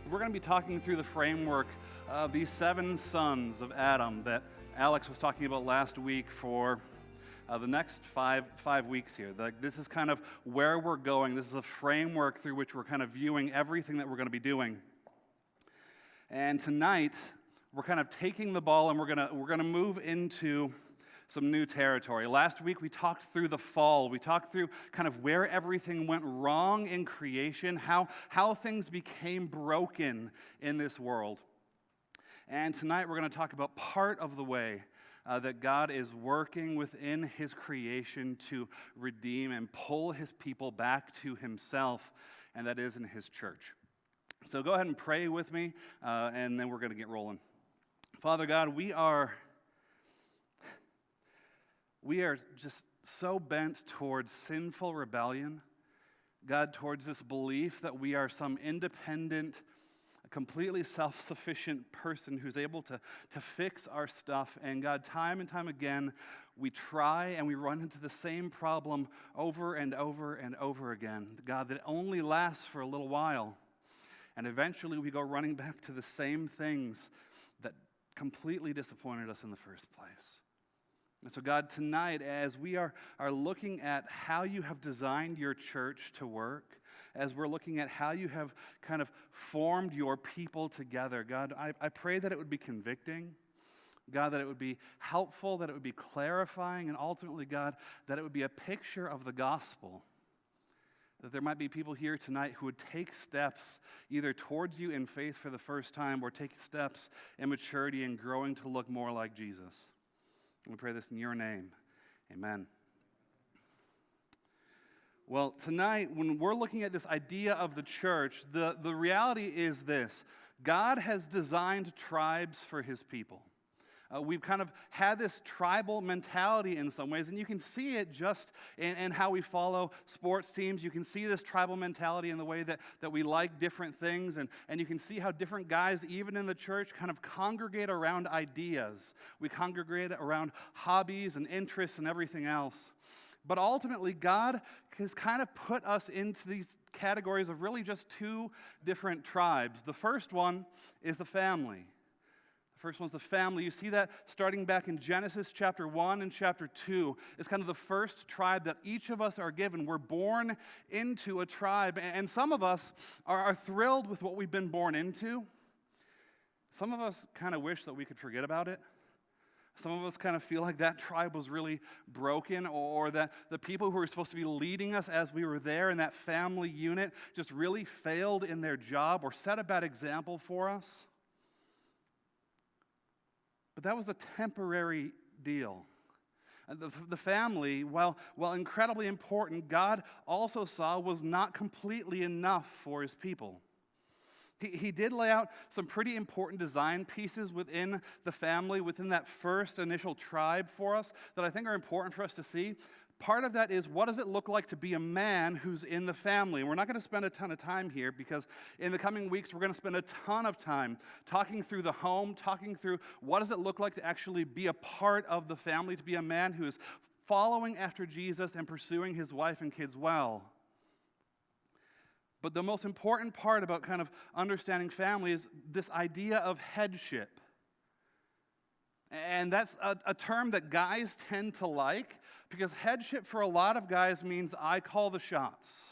We're going to be talking through the framework of these 7 sons of Adam that Alex was talking about last week for the next five weeks here. This is kind of where we're going. This is a framework through which we're kind of viewing everything that we're going to be doing. And tonight, we're kind of taking the ball and we're going to move into some new territory. Last week, we talked through the fall. We talked through kind of where everything went wrong in creation, how things became broken in this world. And tonight, we're going to talk about part of the way that God is working within His creation to redeem and pull His people back to Himself, and that is in His church. So go ahead and pray with me, and then we're going to get rolling. Father God, we are just so bent towards sinful rebellion, God, towards this belief that we are some independent, completely self-sufficient person who's able to fix our stuff. And God, time and time again, we try and we run into the same problem over and over and over again. God, that only lasts for a little while. And eventually we go running back to the same things that completely disappointed us in the first place. And so God, tonight, as we are looking at how you have designed your church to work, as we're looking at how you have kind of formed your people together, God, I pray that it would be convicting, God, that it would be helpful, that it would be clarifying, and ultimately, God, that it would be a picture of the gospel. That there might be people here tonight who would take steps either towards you in faith for the first time or take steps in maturity and growing to look more like Jesus. We pray this in your name. Amen. Well, tonight, when we're looking at this idea of the church, the reality is this. God has designed tribes for His people. We've kind of had this tribal mentality in some ways, and you can see it just in how we follow sports teams. You can see this tribal mentality in the way that we like different things, and you can see how different guys, even in the church, kind of congregate around ideas. We congregate around hobbies and interests and everything else. But ultimately, God has kind of put us into these categories of really just 2 different tribes. The first one is the family. The first one's the family. You see that starting back in Genesis chapter 1 and chapter 2 is kind of the first tribe that each of us are given. We're born into a tribe, and some of us are thrilled with what we've been born into. Some of us kind of wish that we could forget about it. Some of us kind of feel like that tribe was really broken, or that the people who were supposed to be leading us as we were there in that family unit just really failed in their job or set a bad example for us. But that was a temporary deal. The family, while incredibly important, God also saw was not completely enough for His people. He did lay out some pretty important design pieces within the family, within that first initial tribe for us that I think are important for us to see. Part of that is, what does it look like to be a man who's in the family? And we're not going to spend a ton of time here because in the coming weeks, we're going to spend a ton of time talking through the home, talking through what does it look like to actually be a part of the family, to be a man who is following after Jesus and pursuing his wife and kids well. But the most important part about kind of understanding family is this idea of headship. And that's a term that guys tend to like, because headship for a lot of guys means I call the shots.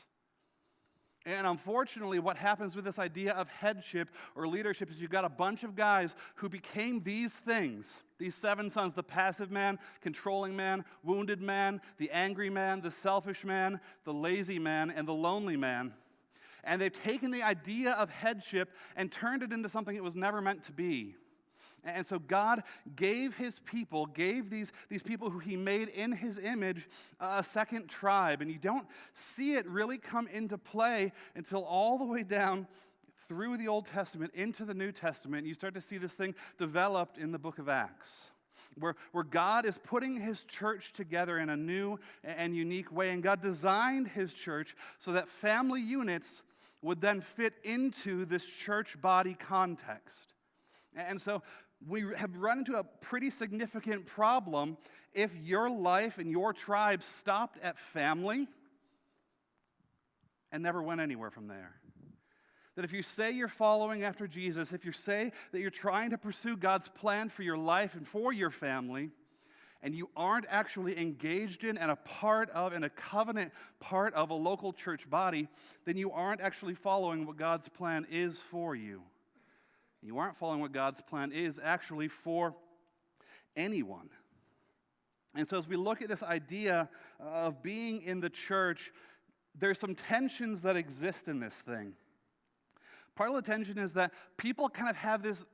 And unfortunately, what happens with this idea of headship or leadership is you've got a bunch of guys who became these things, these 7 sons: the passive man, controlling man, wounded man, the angry man, the selfish man, the lazy man, and the lonely man. And they've taken the idea of headship and turned it into something it was never meant to be. And so God gave His people, gave these people who He made in His image a second tribe. And you don't see it really come into play until all the way down through the Old Testament into the New Testament. And you start to see this thing developed in the book of Acts, where God is putting His church together in a new and unique way. And God designed His church so that family units would then fit into this church body context. And so we have run into a pretty significant problem if your life and your tribe stopped at family and never went anywhere from there. That if you say you're following after Jesus, if you say that you're trying to pursue God's plan for your life and for your family, and you aren't actually engaged in and a part of, and a covenant part of a local church body, then you aren't actually following what God's plan is for you. You aren't following what God's plan is actually for anyone. And so as we look at this idea of being in the church, there's some tensions that exist in this thing. Part of the tension is that people kind of have this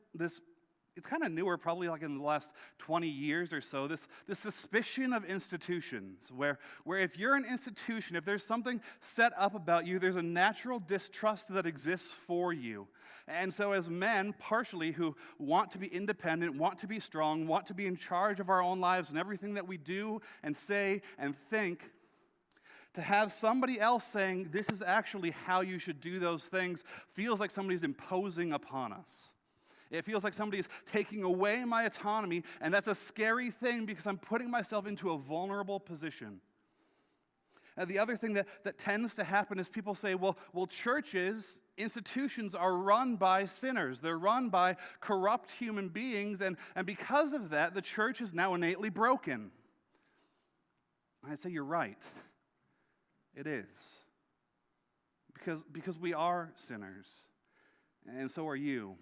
it's kind of newer, probably like in the last 20 years or so, this suspicion of institutions, where if you're an institution, if there's something set up about you, there's a natural distrust that exists for you. And so as men, partially, who want to be independent, want to be strong, want to be in charge of our own lives and everything that we do and say and think, to have somebody else saying, this is actually how you should do those things, feels like somebody's imposing upon us. It feels like somebody's taking away my autonomy, and that's a scary thing because I'm putting myself into a vulnerable position. And the other thing that tends to happen is people say, well, churches, institutions are run by sinners. They're run by corrupt human beings, and because of that, the church is now innately broken. And I say, you're right. It is. Because we are sinners, and so are you.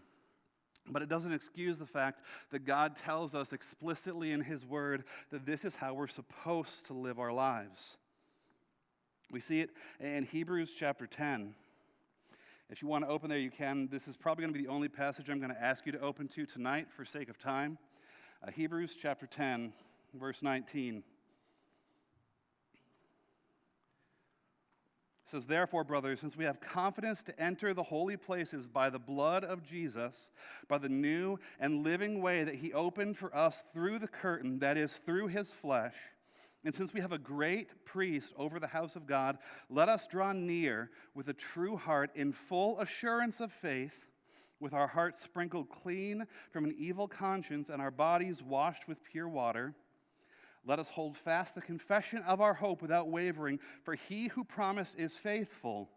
But it doesn't excuse the fact that God tells us explicitly in His Word that this is how we're supposed to live our lives. We see it in Hebrews chapter 10. If you want to open there, you can. This is probably going to be the only passage I'm going to ask you to open to tonight for sake of time. Hebrews chapter 10, verse 19. It says, therefore, brothers, since we have confidence to enter the holy places by the blood of Jesus, by the new and living way that He opened for us through the curtain, that is, through His flesh, and since we have a great priest over the house of God, let us draw near with a true heart in full assurance of faith, with our hearts sprinkled clean from an evil conscience and our bodies washed with pure water. Let us hold fast the confession of our hope without wavering, for He who promised is faithful.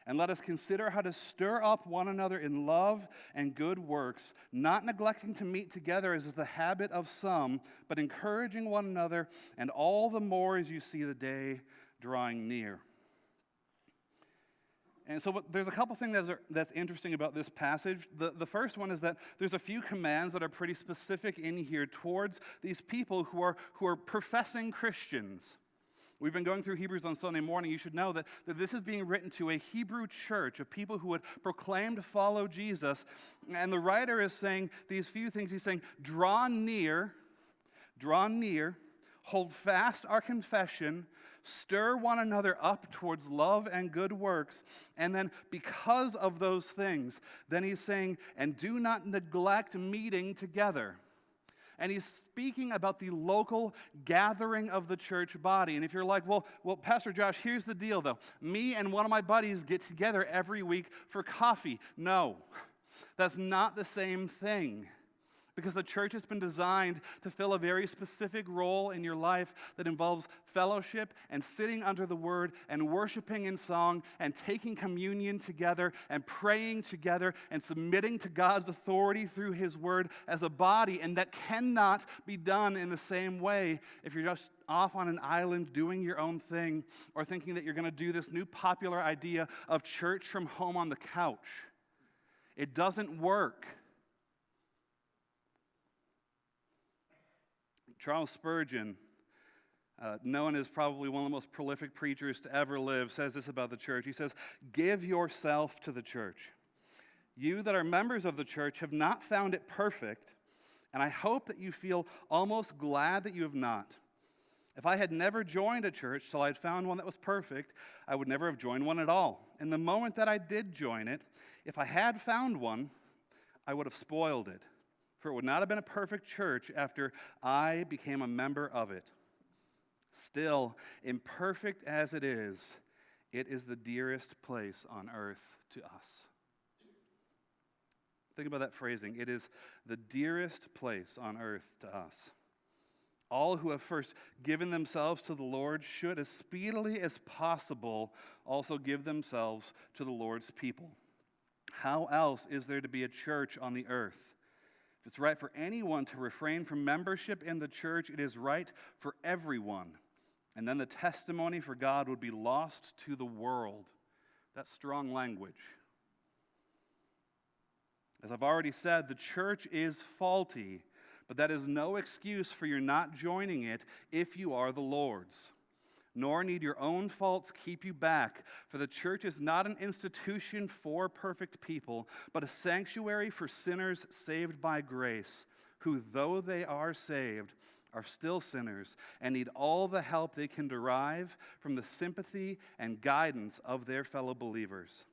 And let us consider how to stir up one another in love and good works, not neglecting to meet together as is the habit of some, but encouraging one another, and all the more as you see the day drawing near. And so there's a couple things that's interesting about this passage. The first one is that there's a few commands that are pretty specific in here towards these people who are professing Christians. We've been going through Hebrews on Sunday morning. You should know that this is being written to a Hebrew church of people who would proclaim to follow Jesus. And the writer is saying these few things. He's saying, draw near, hold fast our confession, stir one another up towards love and good works. And then because of those things, then he's saying, and do not neglect meeting together. And he's speaking about the local gathering of the church body. And if you're like, well, Pastor Josh, here's the deal, though. Me and one of my buddies get together every week for coffee. No, that's not the same thing. Because the church has been designed to fill a very specific role in your life that involves fellowship and sitting under the Word and worshiping in song and taking communion together and praying together and submitting to God's authority through His Word as a body. And that cannot be done in the same way if you're just off on an island doing your own thing or thinking that you're going to do this new popular idea of church from home on the couch. It doesn't work. Charles Spurgeon, known as probably one of the most prolific preachers to ever live, says this about the church. He says, give yourself to the church. You that are members of the church have not found it perfect, and I hope that you feel almost glad that you have not. If I had never joined a church till I had found one that was perfect, I would never have joined one at all. And the moment that I did join it, if I had found one, I would have spoiled it. For it would not have been a perfect church after I became a member of it. Still, imperfect as it is the dearest place on earth to us. Think about that phrasing. It is the dearest place on earth to us. All who have first given themselves to the Lord should, as speedily as possible, also give themselves to the Lord's people. How else is there to be a church on the earth? If it's right for anyone to refrain from membership in the church, it is right for everyone. And then the testimony for God would be lost to the world. That's strong language. As I've already said, the church is faulty, but that is no excuse for your not joining it if you are the Lord's. Nor need your own faults keep you back, for the church is not an institution for perfect people, but a sanctuary for sinners saved by grace, who, though they are saved, are still sinners and need all the help they can derive from the sympathy and guidance of their fellow believers.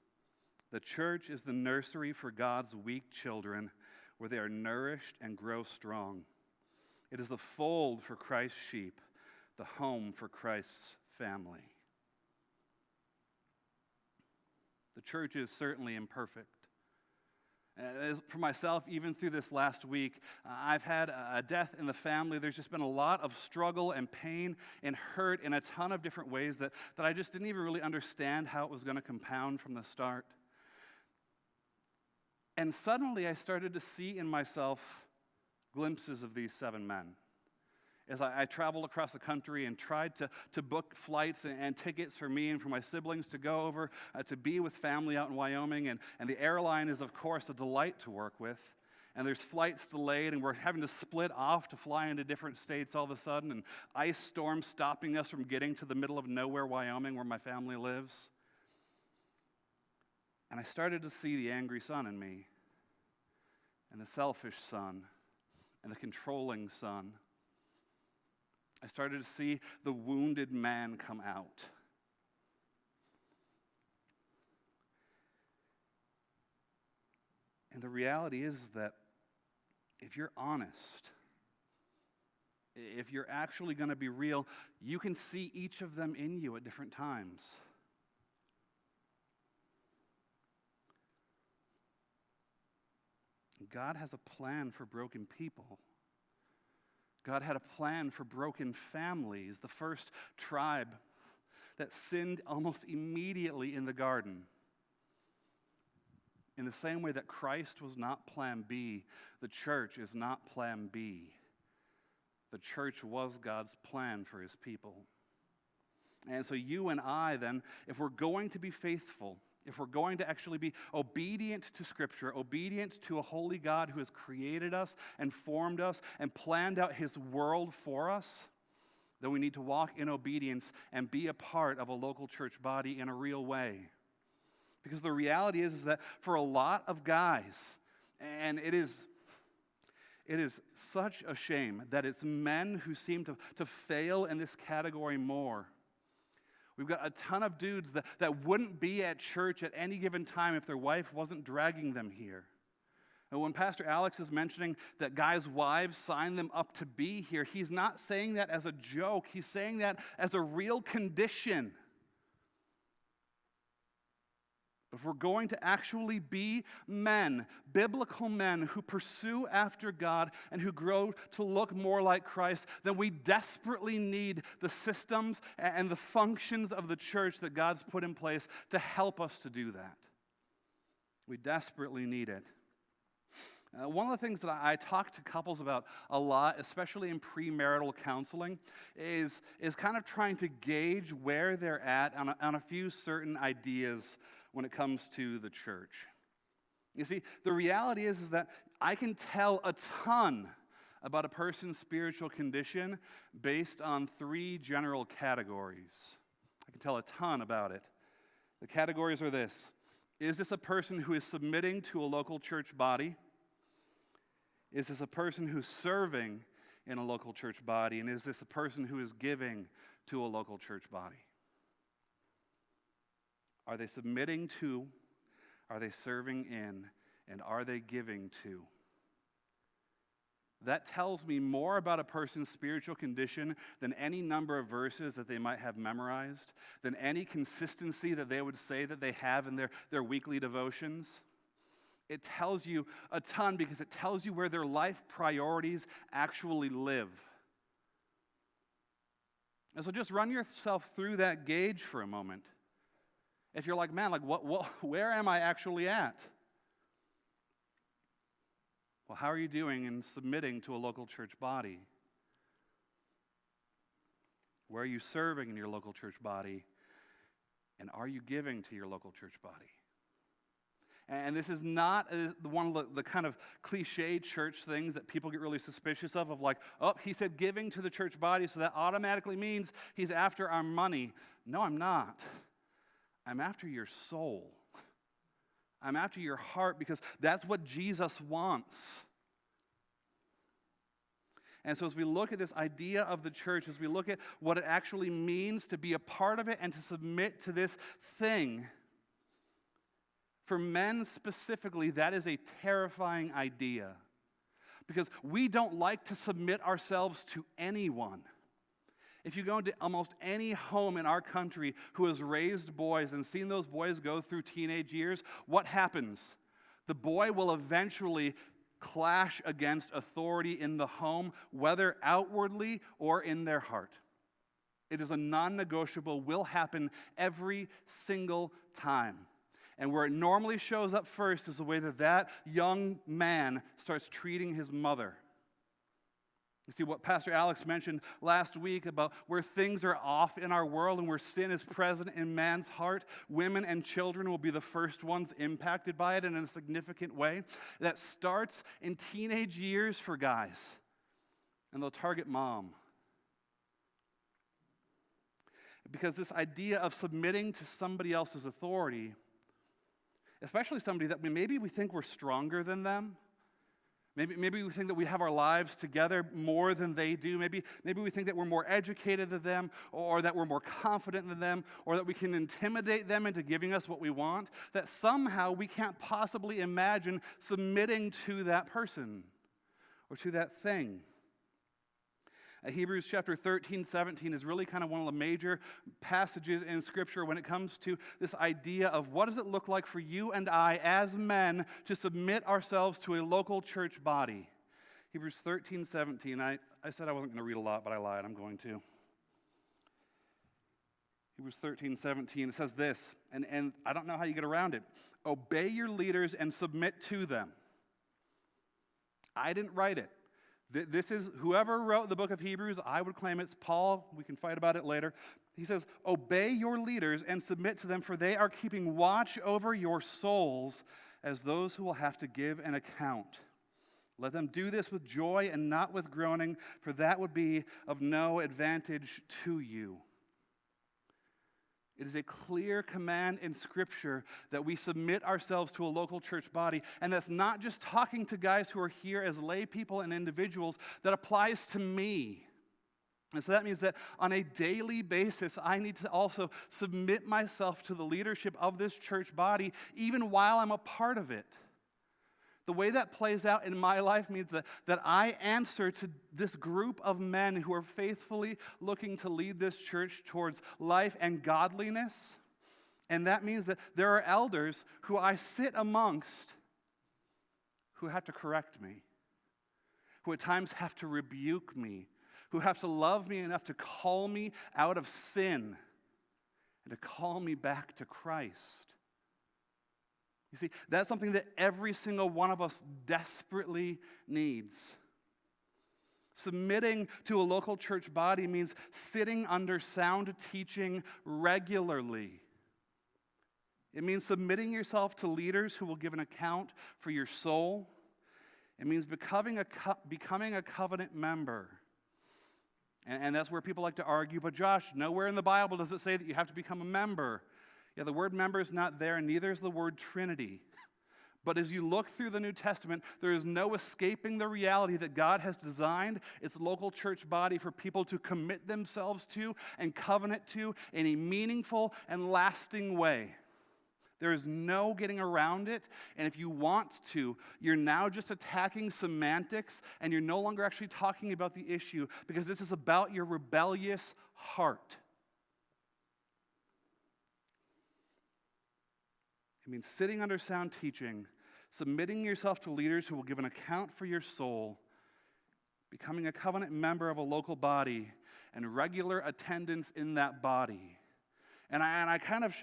The church is the nursery for God's weak children, where they are nourished and grow strong. It is the fold for Christ's sheep, the home for Christ's family. The church is certainly imperfect. As for myself, even through this last week, I've had a death in the family. There's just been a lot of struggle and pain and hurt in a ton of different ways that I just didn't even really understand how it was going to compound from the start. And suddenly I started to see in myself glimpses of these 7 men. As I traveled across the country and tried to book flights and tickets for me and for my siblings to go over to be with family out in Wyoming. And the airline is, of course, a delight to work with. And there's flights delayed, and we're having to split off to fly into different states all of a sudden. And ice storms stopping us from getting to the middle of nowhere, Wyoming, where my family lives. And I started to see the angry son in me, and the selfish son, and the controlling son. I started to see the wounded man come out. And the reality is that if you're honest, if you're actually going to be real, you can see each of them in you at different times. God has a plan for broken people. God had a plan for broken families, the first tribe that sinned almost immediately in the garden. In the same way that Christ was not plan B, the church is not plan B. The church was God's plan for his people. And so you and I then, if we're going to be faithful, if we're going to actually be obedient to Scripture, obedient to a holy God who has created us and formed us and planned out his world for us, then we need to walk in obedience and be a part of a local church body in a real way. Because the reality is that for a lot of guys, and it is such a shame that it's men who seem to fail in this category more. We've got a ton of dudes that wouldn't be at church at any given time if their wife wasn't dragging them here. And when Pastor Alex is mentioning that guys' wives sign them up to be here, he's not saying that as a joke. He's saying that as a real condition. If we're going to actually be men, biblical men who pursue after God and who grow to look more like Christ, then we desperately need the systems and the functions of the church that God's put in place to help us to do that. We desperately need it. One of the things that I talk to couples about a lot, especially in premarital counseling, is kind of trying to gauge where they're at on a few certain ideas when it comes to the church. You see, the reality is that I can tell a ton about a person's spiritual condition based on 3 general categories. I can tell a ton about it. The categories are this. Is this a person who is submitting to a local church body? Is this a person who's serving in a local church body? And is this a person who is giving to a local church body? Are they submitting to, are they serving in, and are they giving to? That tells me more about a person's spiritual condition than any number of verses that they might have memorized, than any consistency that they would say that they have in their weekly devotions. It tells you a ton because it tells you where their life priorities actually live. And so just run yourself through that gauge for a moment. If you're like, man, where am I actually at? Well, how are you doing in submitting to a local church body? Where are you serving in your local church body? And are you giving to your local church body? And this is not one of the kind of cliche church things that people get really suspicious of like, oh, he said giving to the church body, so that automatically means he's after our money. No, I'm not. I'm after your soul. I'm after your heart, because that's what Jesus wants. And so as we look at this idea of the church, as we look at what it actually means to be a part of it and to submit to this thing, for men specifically, that is a terrifying idea, because we don't like to submit ourselves to anyone. If you go into almost any home in our country who has raised boys and seen those boys go through teenage years, what happens? The boy will eventually clash against authority in the home, whether outwardly or in their heart. It is a non-negotiable, will happen every single time. And where it normally shows up first is the way that that young man starts treating his mother. You see what Pastor Alex mentioned last week about where things are off in our world and where sin is present in man's heart. Women and children will be the first ones impacted by it in a significant way. That starts in teenage years for guys. And they'll target mom. Because this idea of submitting to somebody else's authority, especially somebody that maybe we think we're stronger than them. Maybe we think that we have our lives together more than they do. Maybe we think that we're more educated than them, or that we're more confident than them, or that we can intimidate them into giving us what we want, that somehow we can't possibly imagine submitting to that person or to that thing. Hebrews chapter 13, 17 is really kind of one of the major passages in Scripture when it comes to this idea of what does it look like for you and I as men to submit ourselves to a local church body. Hebrews 13, 17. I said I wasn't going to read a lot, but I lied. I'm going to. Hebrews 13, 17. It says this, and I don't know how you get around it. Obey your leaders and submit to them. I didn't write it. This is, whoever wrote the book of Hebrews, I would claim it's Paul. We can fight about it later. He says, obey your leaders and submit to them, for they are keeping watch over your souls as those who will have to give an account. Let them do this with joy and not with groaning, for that would be of no advantage to you. It is a clear command in Scripture that we submit ourselves to a local church body. And that's not just talking to guys who are here as lay people and individuals. That applies to me. And so that means that on a daily basis, I need to also submit myself to the leadership of this church body, even while I'm a part of it. The way that plays out in my life means that I answer to this group of men who are faithfully looking to lead this church towards life and godliness. And that means that there are elders who I sit amongst who have to correct me, who at times have to rebuke me, who have to love me enough to call me out of sin and to call me back to Christ. You see, that's something that every single one of us desperately needs. Submitting to a local church body means sitting under sound teaching regularly. It means submitting yourself to leaders who will give an account for your soul. It means becoming a covenant member. And that's where people like to argue, but Josh, nowhere in the Bible does it say that you have to become a member. Yeah, the word member is not there, and neither is the word Trinity. But as you look through the New Testament, there is no escaping the reality that God has designed its local church body for people to commit themselves to and covenant to in a meaningful and lasting way. There is no getting around it, and if you want to, you're now just attacking semantics, and you're no longer actually talking about the issue, because this is about your rebellious heart. It means sitting under sound teaching, submitting yourself to leaders who will give an account for your soul, becoming a covenant member of a local body, and regular attendance in that body. And I kind of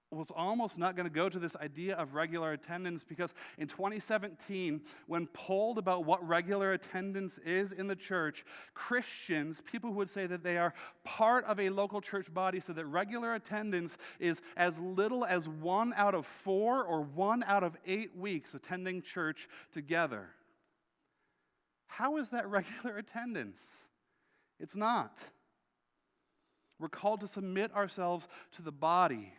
was almost not going to go to this idea of regular attendance, because in 2017, when polled about what regular attendance is in the church, Christians, people who would say that they are part of a local church body, said that regular attendance is as little as 1 out of 4 or 1 out of 8 weeks attending church together. How is that regular attendance? It's not. We're called to submit ourselves to the body.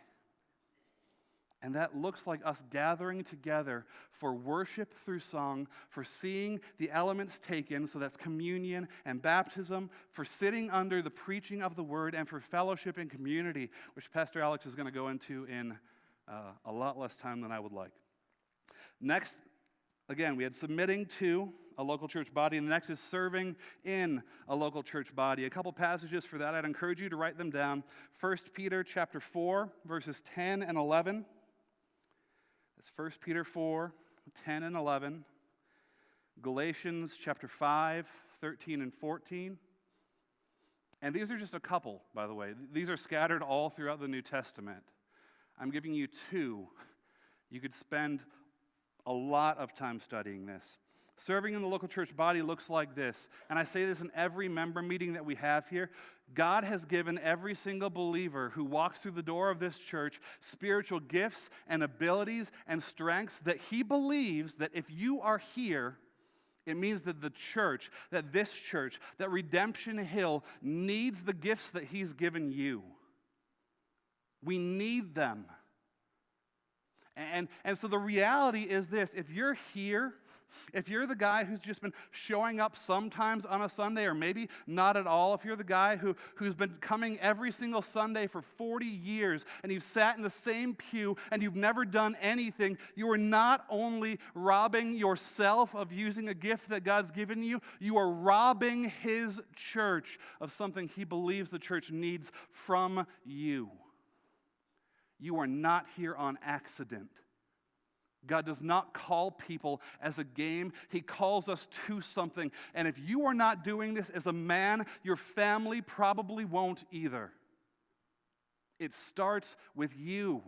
And that looks like us gathering together for worship through song, for seeing the elements taken, so that's communion and baptism, for sitting under the preaching of the word, and for fellowship and community, which Pastor Alex is going to go into in a lot less time than I would like. Next, again, we had submitting to a local church body, and the next is serving in a local church body. A couple passages for that. I'd encourage you to write them down. 1 Peter chapter 4, verses 10 and 11. It's 1 Peter 4, 10 and 11. Galatians chapter 5, 13 and 14. And these are just a couple, by the way. These are scattered all throughout the New Testament. I'm giving you 2. You could spend a lot of time studying this. Serving in the local church body looks like this. And I say this in every member meeting that we have here. God has given every single believer who walks through the door of this church spiritual gifts and abilities and strengths that he believes that if you are here, it means that the church, that this church, that Redemption Hill needs the gifts that he's given you. We need them. And so the reality is this: if you're here, if you're the guy who's just been showing up sometimes on a Sunday, or maybe not at all, if you're the guy who's been coming every single Sunday for 40 years, and you've sat in the same pew and you've never done anything, you are not only robbing yourself of using a gift that God's given you, you are robbing his church of something he believes the church needs from you. You are not here on accident. God does not call people as a game. He calls us to something. And if you are not doing this as a man, your family probably won't either. It starts with you.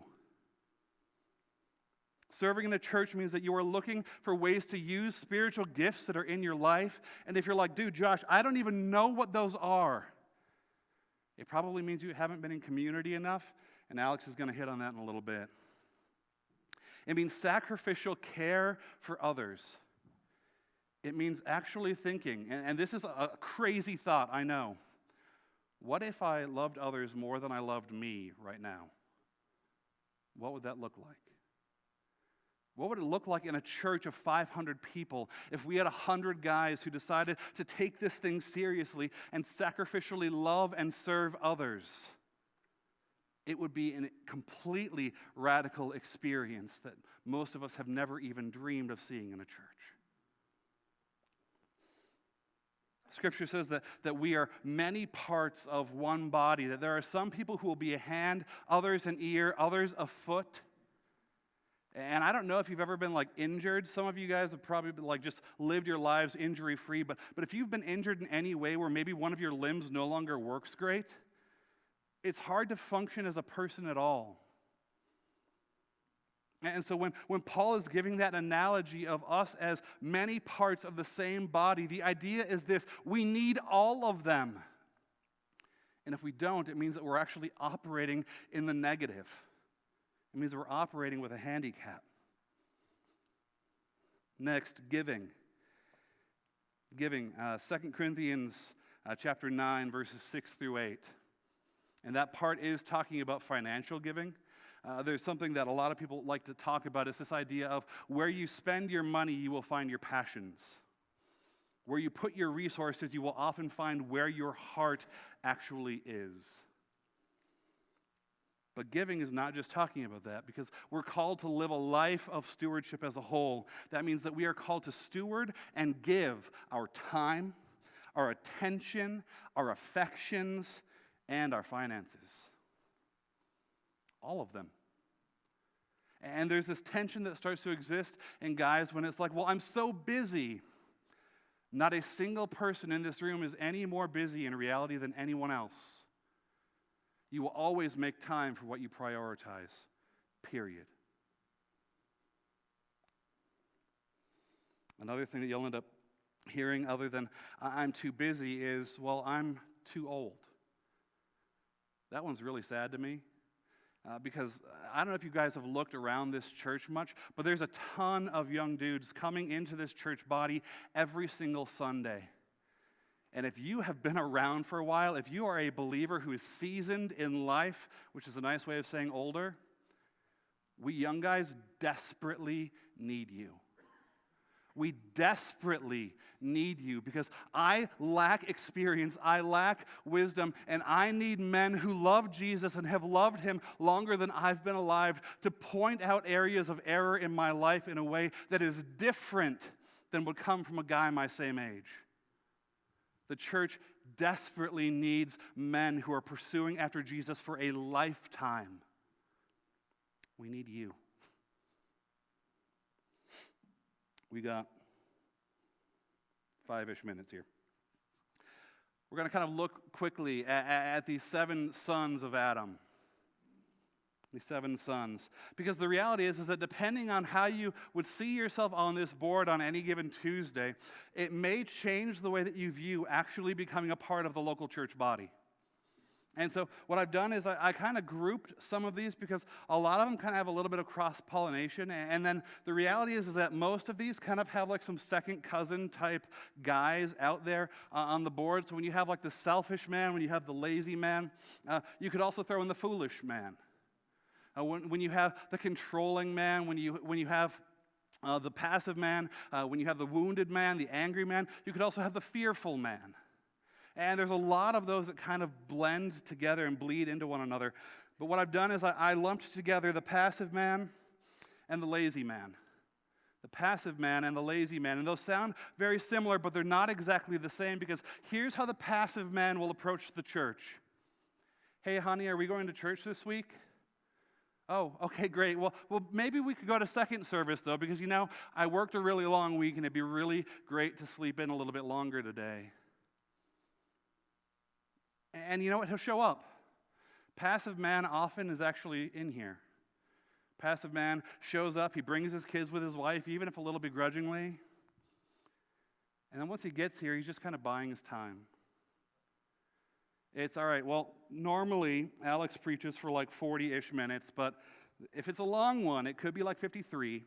Serving in the church means that you are looking for ways to use spiritual gifts that are in your life. And if you're like, dude, Josh, I don't even know what those are, it probably means you haven't been in community enough. And Alex is going to hit on that in a little bit. It means sacrificial care for others. It means actually thinking, and this is a crazy thought, I know. What if I loved others more than I loved me right now? What would that look like? What would it look like in a church of 500 people if we had 100 guys who decided to take this thing seriously and sacrificially love and serve others? It would be a completely radical experience that most of us have never even dreamed of seeing in a church. Scripture says that we are many parts of one body, that there are some people who will be a hand, others an ear, others a foot. And I don't know if you've ever been injured. Some of you guys have probably just lived your lives injury-free, but if you've been injured in any way where maybe one of your limbs no longer works great, it's hard to function as a person at all. And so when Paul is giving that analogy of us as many parts of the same body, the idea is this: we need all of them. And if we don't, it means that we're actually operating in the negative. It means we're operating with a handicap. Next, giving. Giving, 2 Corinthians chapter 9, verses 6 through 8. And that part is talking about financial giving. There's something that a lot of people like to talk about. It's this idea of where you spend your money, you will find your passions. Where you put your resources, you will often find where your heart actually is. But giving is not just talking about that, because we're called to live a life of stewardship as a whole. That means that we are called to steward and give our time, our attention, our affections, and our finances. All of them. And there's this tension that starts to exist in guys when it's like, well, I'm so busy. Not a single person in this room is any more busy in reality than anyone else. You will always make time for what you prioritize. period. Another thing that you'll end up hearing other than I'm too busy is, well, I'm too old. That one's really sad to me because I don't know if you guys have looked around this church much, but there's a ton of young dudes coming into this church body every single Sunday. And if you have been around for a while, if you are a believer who is seasoned in life, which is a nice way of saying older, we young guys desperately need you. We desperately need you because I lack experience, I lack wisdom, and I need men who love Jesus and have loved him longer than I've been alive to point out areas of error in my life in a way that is different than would come from a guy my same age. The church desperately needs men who are pursuing after Jesus for a lifetime. We need you. We got 5-ish minutes here. We're going to kind of look quickly at these 7 sons of Adam. These 7 sons. Because the reality is that depending on how you would see yourself on this board on any given Tuesday, it may change the way that you view actually becoming a part of the local church body. And so what I've done is I kind of grouped some of these because a lot of them kind of have a little bit of cross-pollination. And then the reality is that most of these kind of have like some second cousin type guys out there on the board. So when you have like the selfish man, when you have the lazy man, you could also throw in the foolish man. When you have the controlling man, when you have the passive man, when you have the wounded man, the angry man, you could also have the fearful man. And there's a lot of those that kind of blend together and bleed into one another. But what I've done is I lumped together the passive man and the lazy man. The passive man and the lazy man. And those sound very similar, but they're not exactly the same because here's how the passive man will approach the church. Hey, honey, are we going to church this week? Oh, okay, great. Well, maybe we could go to second service, though, because, I worked a really long week, and it'd be really great to sleep in a little bit longer today. And you know what? He'll show up. Passive man often is actually in here. Passive man shows up. He brings his kids with his wife, even if a little begrudgingly. And then once he gets here, he's just kind of buying his time. It's all right. Well, normally Alex preaches for like 40-ish minutes, but if it's a long one, it could be like 53.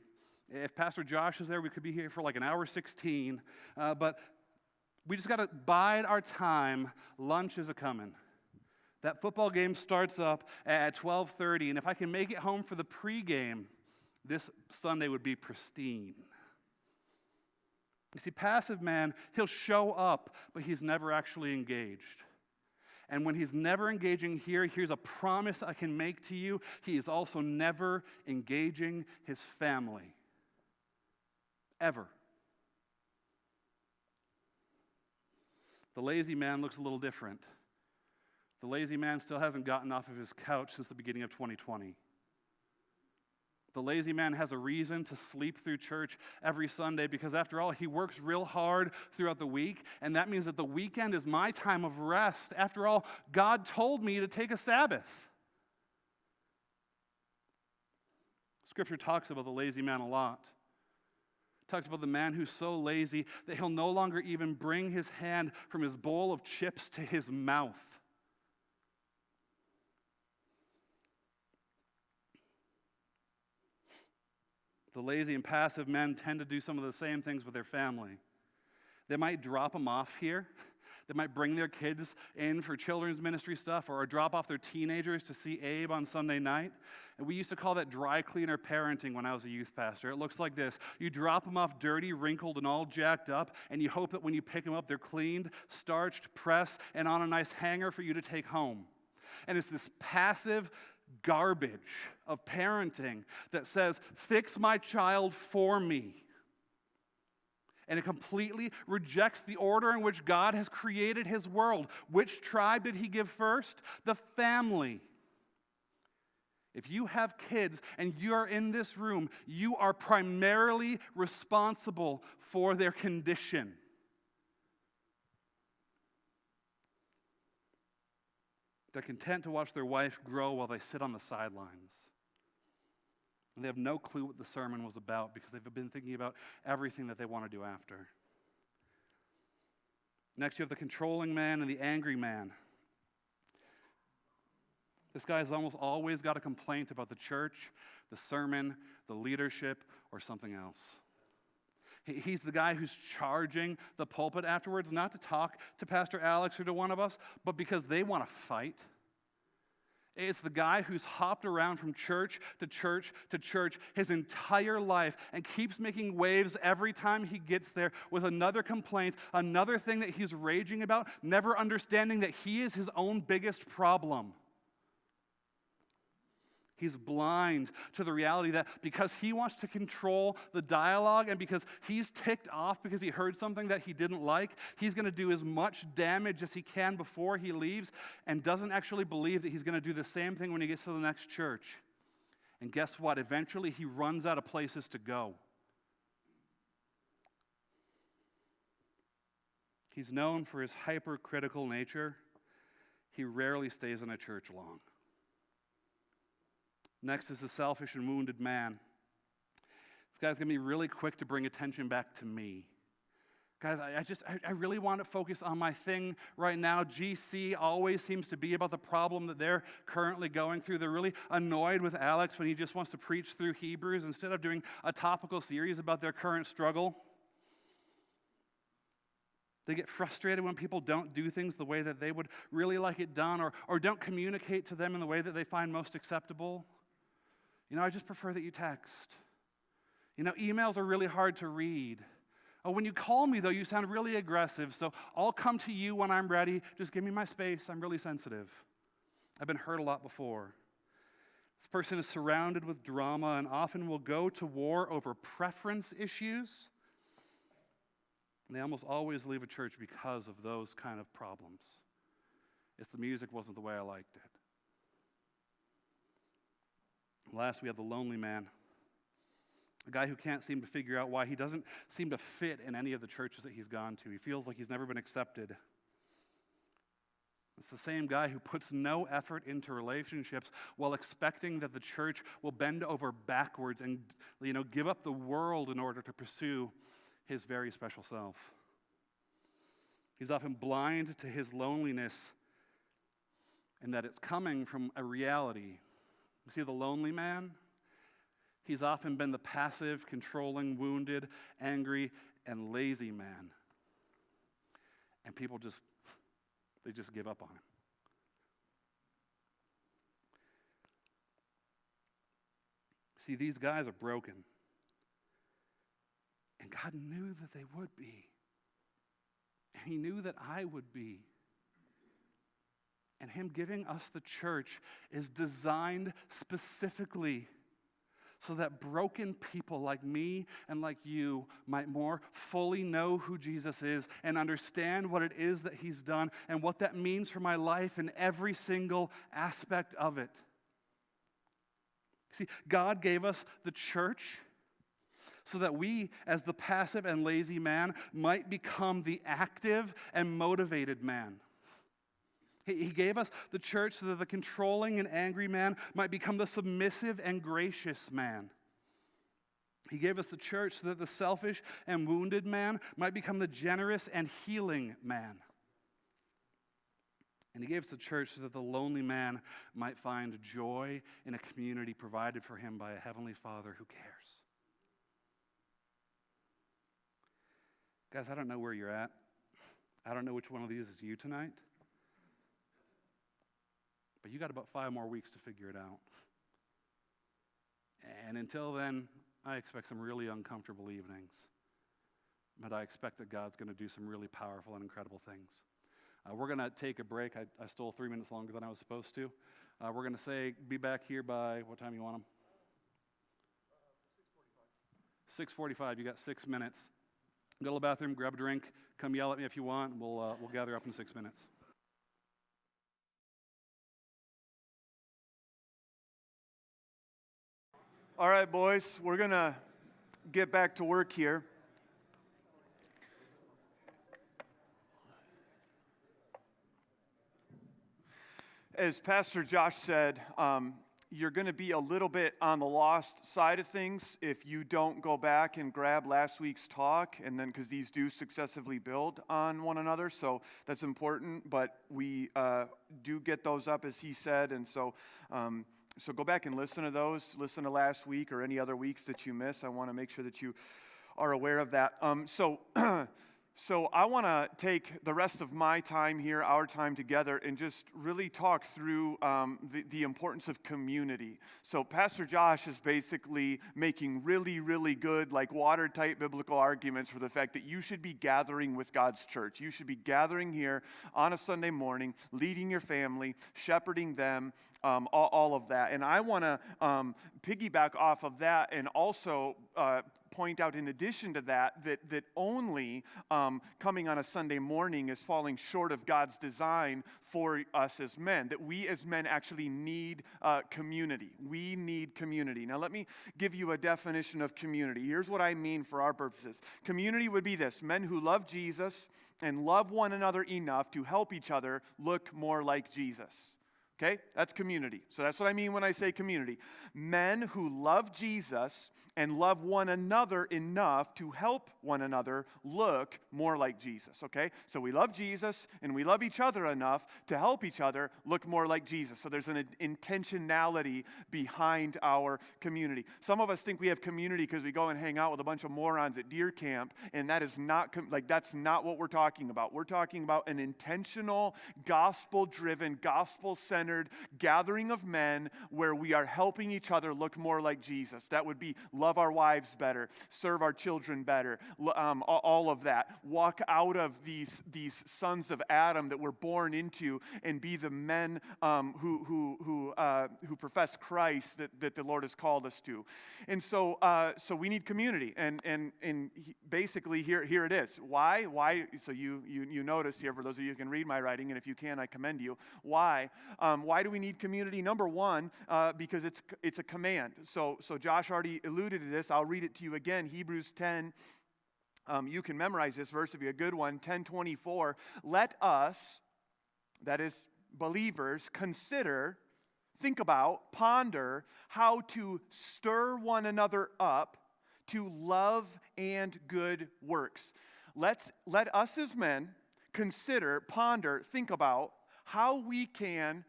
If Pastor Josh is there, we could be here for like an hour 16. But we just got to bide our time. Lunch is a-coming. That football game starts up at 12:30, and if I can make it home for the pregame, this Sunday would be pristine. You see, passive man, he'll show up, but he's never actually engaged. And when he's never engaging here, here's a promise I can make to you. He is also never engaging his family. Ever. The lazy man looks a little different. The lazy man still hasn't gotten off of his couch since the beginning of 2020. The lazy man has a reason to sleep through church every Sunday because, after all, he works real hard throughout the week, and that means that the weekend is my time of rest. After all, God told me to take a Sabbath. Scripture talks about the lazy man a lot. It talks about the man who's so lazy that he'll no longer even bring his hand from his bowl of chips to his mouth. The lazy and passive men tend to do some of the same things with their family. They might drop them off here. They might bring their kids in for children's ministry stuff or drop off their teenagers to see Abe on Sunday night. And we used to call that dry cleaner parenting when I was a youth pastor. It looks like this. You drop them off dirty, wrinkled, and all jacked up, and you hope that when you pick them up, they're cleaned, starched, pressed, and on a nice hanger for you to take home. And it's this passive garbage of parenting that says, fix my child for me. And it completely rejects the order in which God has created his world. Which tribe did he give first? The family. If you have kids and you are in this room, you are primarily responsible for their condition. They're content to watch their wife grow while they sit on the sidelines. And they have no clue what the sermon was about because they've been thinking about everything that they want to do after. Next, you have the controlling man and the angry man. This guy has almost always got a complaint about the church, the sermon, the leadership, or something else. He's the guy who's charging the pulpit afterwards, not to talk to Pastor Alex or to one of us, but because they want to fight. It's the guy who's hopped around from church to church to church his entire life and keeps making waves every time he gets there with another complaint, another thing that he's raging about, never understanding that he is his own biggest problem. He's blind to the reality that because he wants to control the dialogue and because he's ticked off because he heard something that he didn't like, he's going to do as much damage as he can before he leaves and doesn't actually believe that he's going to do the same thing when he gets to the next church. And guess what? Eventually he runs out of places to go. He's known for his hypercritical nature. He rarely stays in a church long. Next is the selfish and wounded man. This guy's going to be really quick to bring attention back to me. Guys, I really want to focus on my thing right now. GC always seems to be about the problem that they're currently going through. They're really annoyed with Alex when he just wants to preach through Hebrews instead of doing a topical series about their current struggle. They get frustrated when people don't do things the way that they would really like it done or don't communicate to them in the way that they find most acceptable. I just prefer that you text. Emails are really hard to read. Oh, when you call me, though, you sound really aggressive, so I'll come to you when I'm ready. Just give me my space. I'm really sensitive. I've been hurt a lot before. This person is surrounded with drama and often will go to war over preference issues. And they almost always leave a church because of those kind of problems. It's the music wasn't the way I liked it. Last, we have the lonely man, a guy who can't seem to figure out why he doesn't seem to fit in any of the churches that he's gone to. He feels like he's never been accepted. It's the same guy who puts no effort into relationships while expecting that the church will bend over backwards and, give up the world in order to pursue his very special self. He's often blind to his loneliness and that it's coming from a reality. You see, the lonely man, he's often been the passive, controlling, wounded, angry, and lazy man. And people just give up on him. See, these guys are broken. And God knew that they would be. And he knew that I would be. And him giving us the church is designed specifically so that broken people like me and like you might more fully know who Jesus is and understand what it is that he's done and what that means for my life in every single aspect of it. See, God gave us the church so that we, as the passive and lazy man, might become the active and motivated man. He gave us the church so that the controlling and angry man might become the submissive and gracious man. He gave us the church so that the selfish and wounded man might become the generous and healing man. And he gave us the church so that the lonely man might find joy in a community provided for him by a heavenly Father who cares. Guys, I don't know where you're at. I don't know which one of these is you tonight. But you got about 5 more weeks to figure it out. And until then, I expect some really uncomfortable evenings. But I expect that God's going to do some really powerful and incredible things. We're going to take a break. I stole 3 minutes longer than I was supposed to. We're going to say, be back here by, what time you want them? 6:45. You got 6 minutes. Go to the bathroom, grab a drink, come yell at me if you want, and we'll gather up in 6 minutes. All right, boys, we're going to get back to work here. As Pastor Josh said, you're going to be a little bit on the lost side of things if you don't go back and grab last week's talk, and then because these do successively build on one another, so that's important. But we do get those up, as he said, and so go back and listen to those. Listen to last week or any other weeks that you miss. I want to make sure that you are aware of that. So I want to take the rest of my time here, our time together, and just really talk through the importance of community. So Pastor Josh is basically making really, really good, like watertight biblical arguments for the fact that you should be gathering with God's church. You should be gathering here on a Sunday morning, leading your family, shepherding them, all of that. And I want to piggyback off of that and also point out, in addition to that only coming on a Sunday morning is falling short of God's design for us as men, that we as men actually need community. We need community. Now let me give you a definition of community. Here's what I mean for our purposes. Community would be this: men who love Jesus and love one another enough to help each other look more like Jesus. Okay, that's community. So that's what I mean when I say community. Men who love Jesus and love one another enough to help one another look more like Jesus, okay? So we love Jesus and we love each other enough to help each other look more like Jesus. So there's an intentionality behind our community. Some of us think we have community because we go and hang out with a bunch of morons at deer camp, and that is not, that's not what we're talking about. We're talking about an intentional, gospel-driven, gospel-centered gathering of men where we are helping each other look more like Jesus. That would be love our wives better, serve our children better, all of that. Walk out of these sons of Adam that we're born into and be the men who profess Christ that the Lord has called us to. And so we need community. And basically here it is. Why? So you notice here, for those of you who can read my writing, and if you can, I commend you. Why? Why do we need community? Number one, because it's a command. So Josh already alluded to this. I'll read it to you again. Hebrews 10. You can memorize this verse. It'd be a good one. 10:24. Let us, that is believers, consider, think about, ponder how to stir one another up to love and good works. Let us as men consider, ponder, think about how we can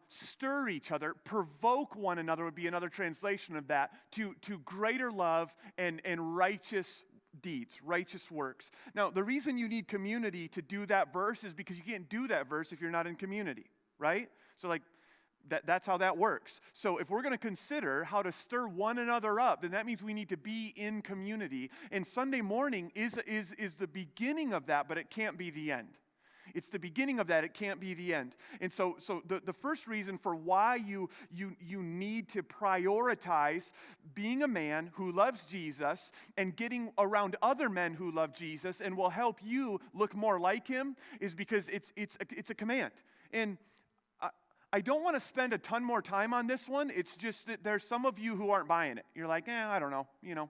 stir each other, provoke one another would be another translation of that, to greater love and righteous deeds, righteous works. Now, the reason you need community to do that verse is because you can't do that verse if you're not in community, right? So that's how that works. So if we're going to consider how to stir one another up, then that means we need to be in community. And Sunday morning is the beginning of that, but it can't be the end. It's the beginning of that. It can't be the end. And so the first reason for why you need to prioritize being a man who loves Jesus and getting around other men who love Jesus and will help you look more like him is because it's a command. And I don't want to spend a ton more time on this one. It's just that there's some of you who aren't buying it. You're like, I don't know.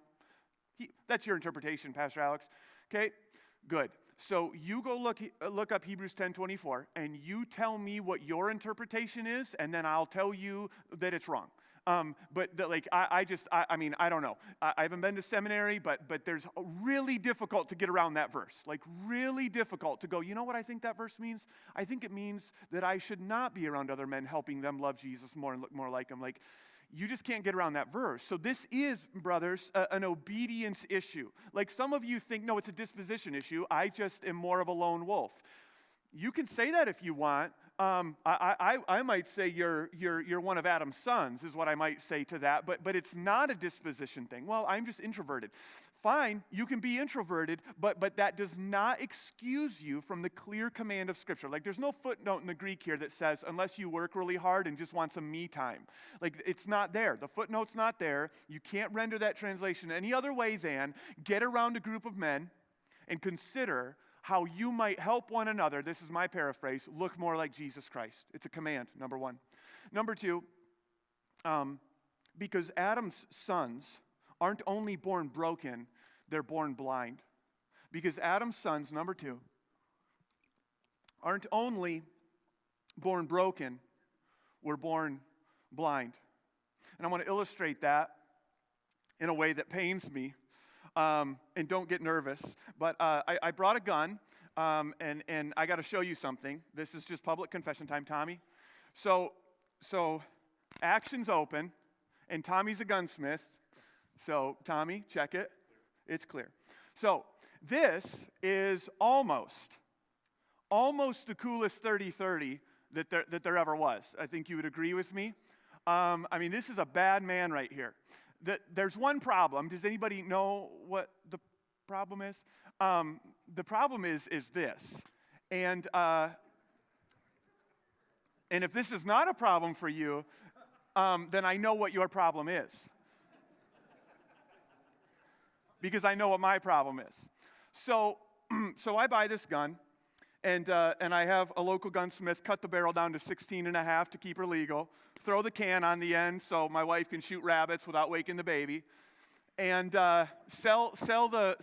That's your interpretation, Pastor Alex. Okay, good. So you go look up Hebrews 10:24, and you tell me what your interpretation is, and then I'll tell you that it's wrong. I don't know. I haven't been to seminary, but there's really difficult to get around that verse. Like really difficult to go, you know what I think that verse means? I think it means that I should not be around other men helping them love Jesus more and look more like him. Like, you just can't get around that verse. So this is, brothers, an obedience issue. Like some of you think, no, it's a disposition issue. I just am more of a lone wolf. You can say that if you want. I might say you're one of Adam's sons is what I might say to that, but it's not a disposition thing. Well, I'm just introverted. Fine, you can be introverted, but that does not excuse you from the clear command of Scripture. Like there's no footnote in the Greek here that says, unless you work really hard and just want some me time. Like it's not there. The footnote's not there. You can't render that translation any other way than get around a group of men and consider how you might help one another, this is my paraphrase, look more like Jesus Christ. It's a command, number one. Number two, because Adam's sons aren't only born broken, they're born blind. Because Adam's sons, number two, aren't only born broken, we're born blind. And I want to illustrate that in a way that pains me. And don't get nervous. But I brought a gun, and I got to show you something. This is just public confession time, Tommy. So action's open, and Tommy's a gunsmith. So Tommy, check it. It's clear. So this is almost the coolest 30-30 that there ever was. I think you would agree with me. I mean, this is a bad man right here. There's one problem. Does anybody know what the problem is? The problem is this. And if this is not a problem for you, then I know what your problem is. Because I know what my problem is. So I buy this gun, and I have a local gunsmith cut the barrel down to 16.5 to keep her legal, throw the can on the end so my wife can shoot rabbits without waking the baby, and sell the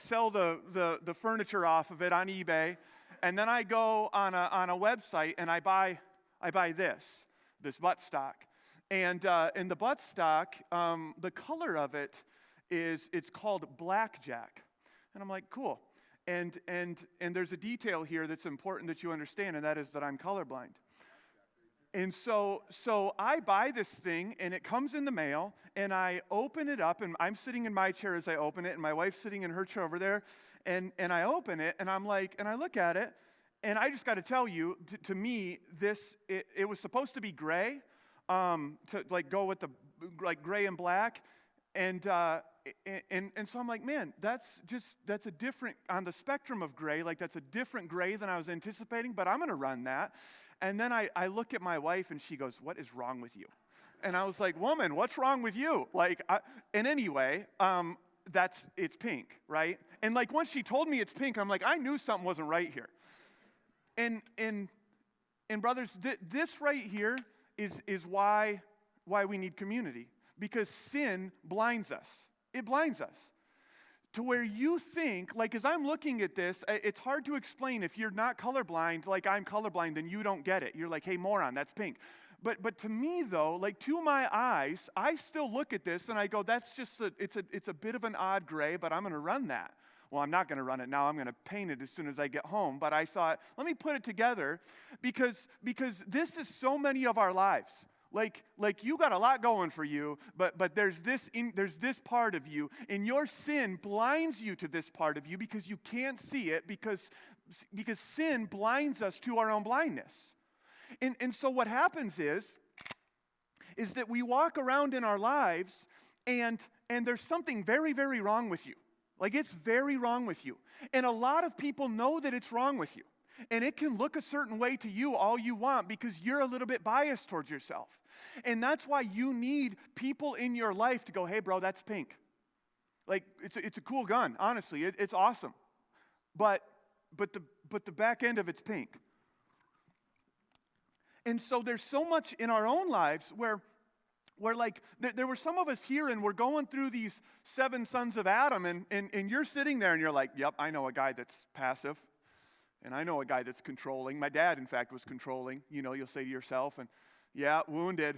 furniture off of it on eBay, and then I go on a website and I buy this buttstock, and in the buttstock, the color of it it's called blackjack, and I'm like, cool. And there's a detail here that's important that you understand, and that is that I'm colorblind. And so I buy this thing, and it comes in the mail, and I open it up, and I'm sitting in my chair as I open it, and my wife's sitting in her chair over there, and I open it, and I'm like, and I look at it, and I just got to tell you, to me, it was supposed to be gray, to like go with the like gray and black, and so I'm like, man, that's a different, on the spectrum of gray, like that's a different gray than I was anticipating, but I'm going to run that. And then I look at my wife, and she goes, what is wrong with you? And I was like, woman, what's wrong with you? And anyway, it's pink, right? And like once she told me it's pink, I'm like, I knew something wasn't right here. And brothers, this right here is why we need community. Because sin blinds us. It blinds us. To where you think, like as I'm looking at this, it's hard to explain if you're not colorblind, like I'm colorblind, then you don't get it. You're like, hey, moron, that's pink. But to me, though, like to my eyes, I still look at this and I go, that's just it's a bit of an odd gray, but I'm going to run that. Well, I'm not going to run it now. I'm going to paint it as soon as I get home. But I thought, let me put it together because this is so many of our lives. Like you got a lot going for you, but there's this part of you, and your sin blinds you to this part of you because you can't see it because sin blinds us to our own blindness. And so what happens is that we walk around in our lives and there's something very, very wrong with you. Like it's very wrong with you. And a lot of people know that it's wrong with you. And it can look a certain way to you all you want because you're a little bit biased towards yourself. And that's why you need people in your life to go, hey, bro, that's pink. Like, it's a cool gun, honestly. It's awesome. But the back end of it's pink. And so there's so much in our own lives where like, there were some of us here and we're going through these 7 sons of Adam and you're sitting there and you're like, yep, I know a guy that's passive. And I know a guy that's controlling. My dad, in fact, was controlling. You know, you'll say to yourself, and yeah, wounded.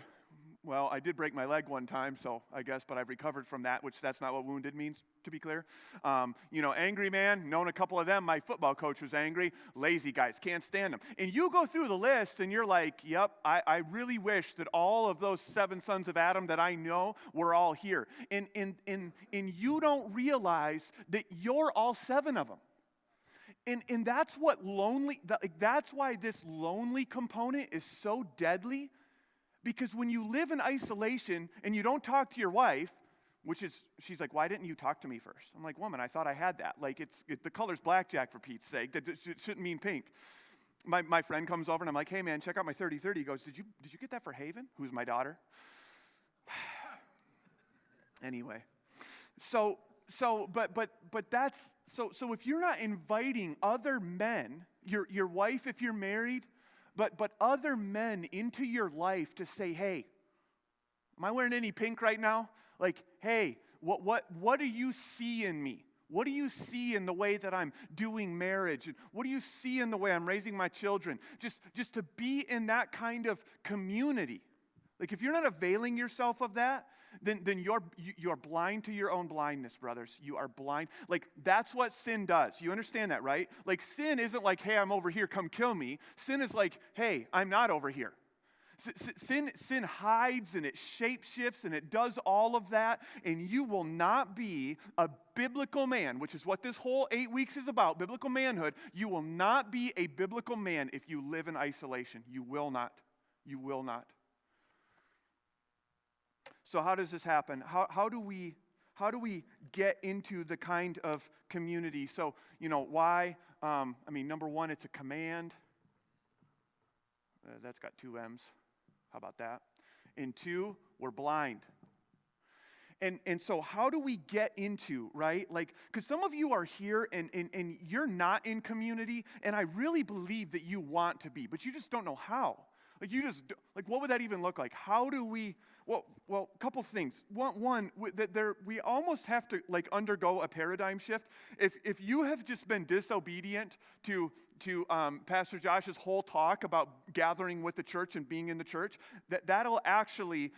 Well, I did break my leg one time, so I guess, but I've recovered from that, which that's not what wounded means, to be clear. Angry man, known a couple of them. My football coach was angry. Lazy guys, can't stand them. And you go through the list, and you're like, yep, I really wish that all of those 7 sons of Adam that I know were all here. And you don't realize that you're all 7 of them. And that's why this lonely component is so deadly, because when you live in isolation and you don't talk to your wife, she's like, why didn't you talk to me first? I'm like, woman, I thought I had that. Like, the color's blackjack for Pete's sake. That shouldn't mean pink. My friend comes over and I'm like, hey man, check out my 30-30. He goes, did you get that for Haven? Who's my daughter? Anyway, but that's so if you're not inviting other men, your wife if you're married, but other men into your life to say, hey, am I wearing any pink right now? Like, hey, what do you see in me? What do you see in the way that I'm doing marriage? And what do you see in the way I'm raising my children? Just to be in that kind of community. Like if you're not availing yourself of that, then you're blind to your own blindness, brothers. You are blind. Like that's what sin does. You understand that, right? Like sin isn't like, hey, I'm over here, come kill me. Sin is like, hey, I'm not over here. Sin hides and it shapeshifts and it does all of that, and you will not be a biblical man, which is what this whole 8 weeks is about, biblical manhood. You will not be a biblical man if you live in isolation. You will not. You will not. So how does this happen? How do we get into the kind of community? So, why? Number one, it's a command. That's got 2 M's. How about that? And 2, we're blind. And so how do we get into, right? Like, because some of you are here and you're not in community, and I really believe that you want to be, but you just don't know how. Like, what would that even look like? How do we, well, a couple things. One, we almost have to, like, undergo a paradigm shift. If you have just been disobedient to Pastor Josh's whole talk about gathering with the church and being in the church, that'll actually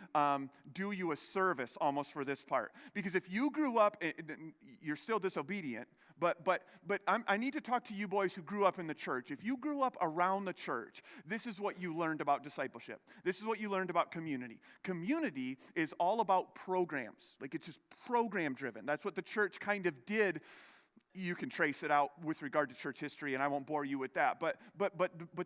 do you a service almost for this part. Because if you grew up, you're still disobedient, but I need to talk to you boys who grew up in the church. If you grew up around the church, this is what you learned about discipleship. This is what you learned about community. Community is all about programs. Like, it's just program driven. That's what the church kind of did. You can trace it out with regard to church history, and I won't bore you with that. But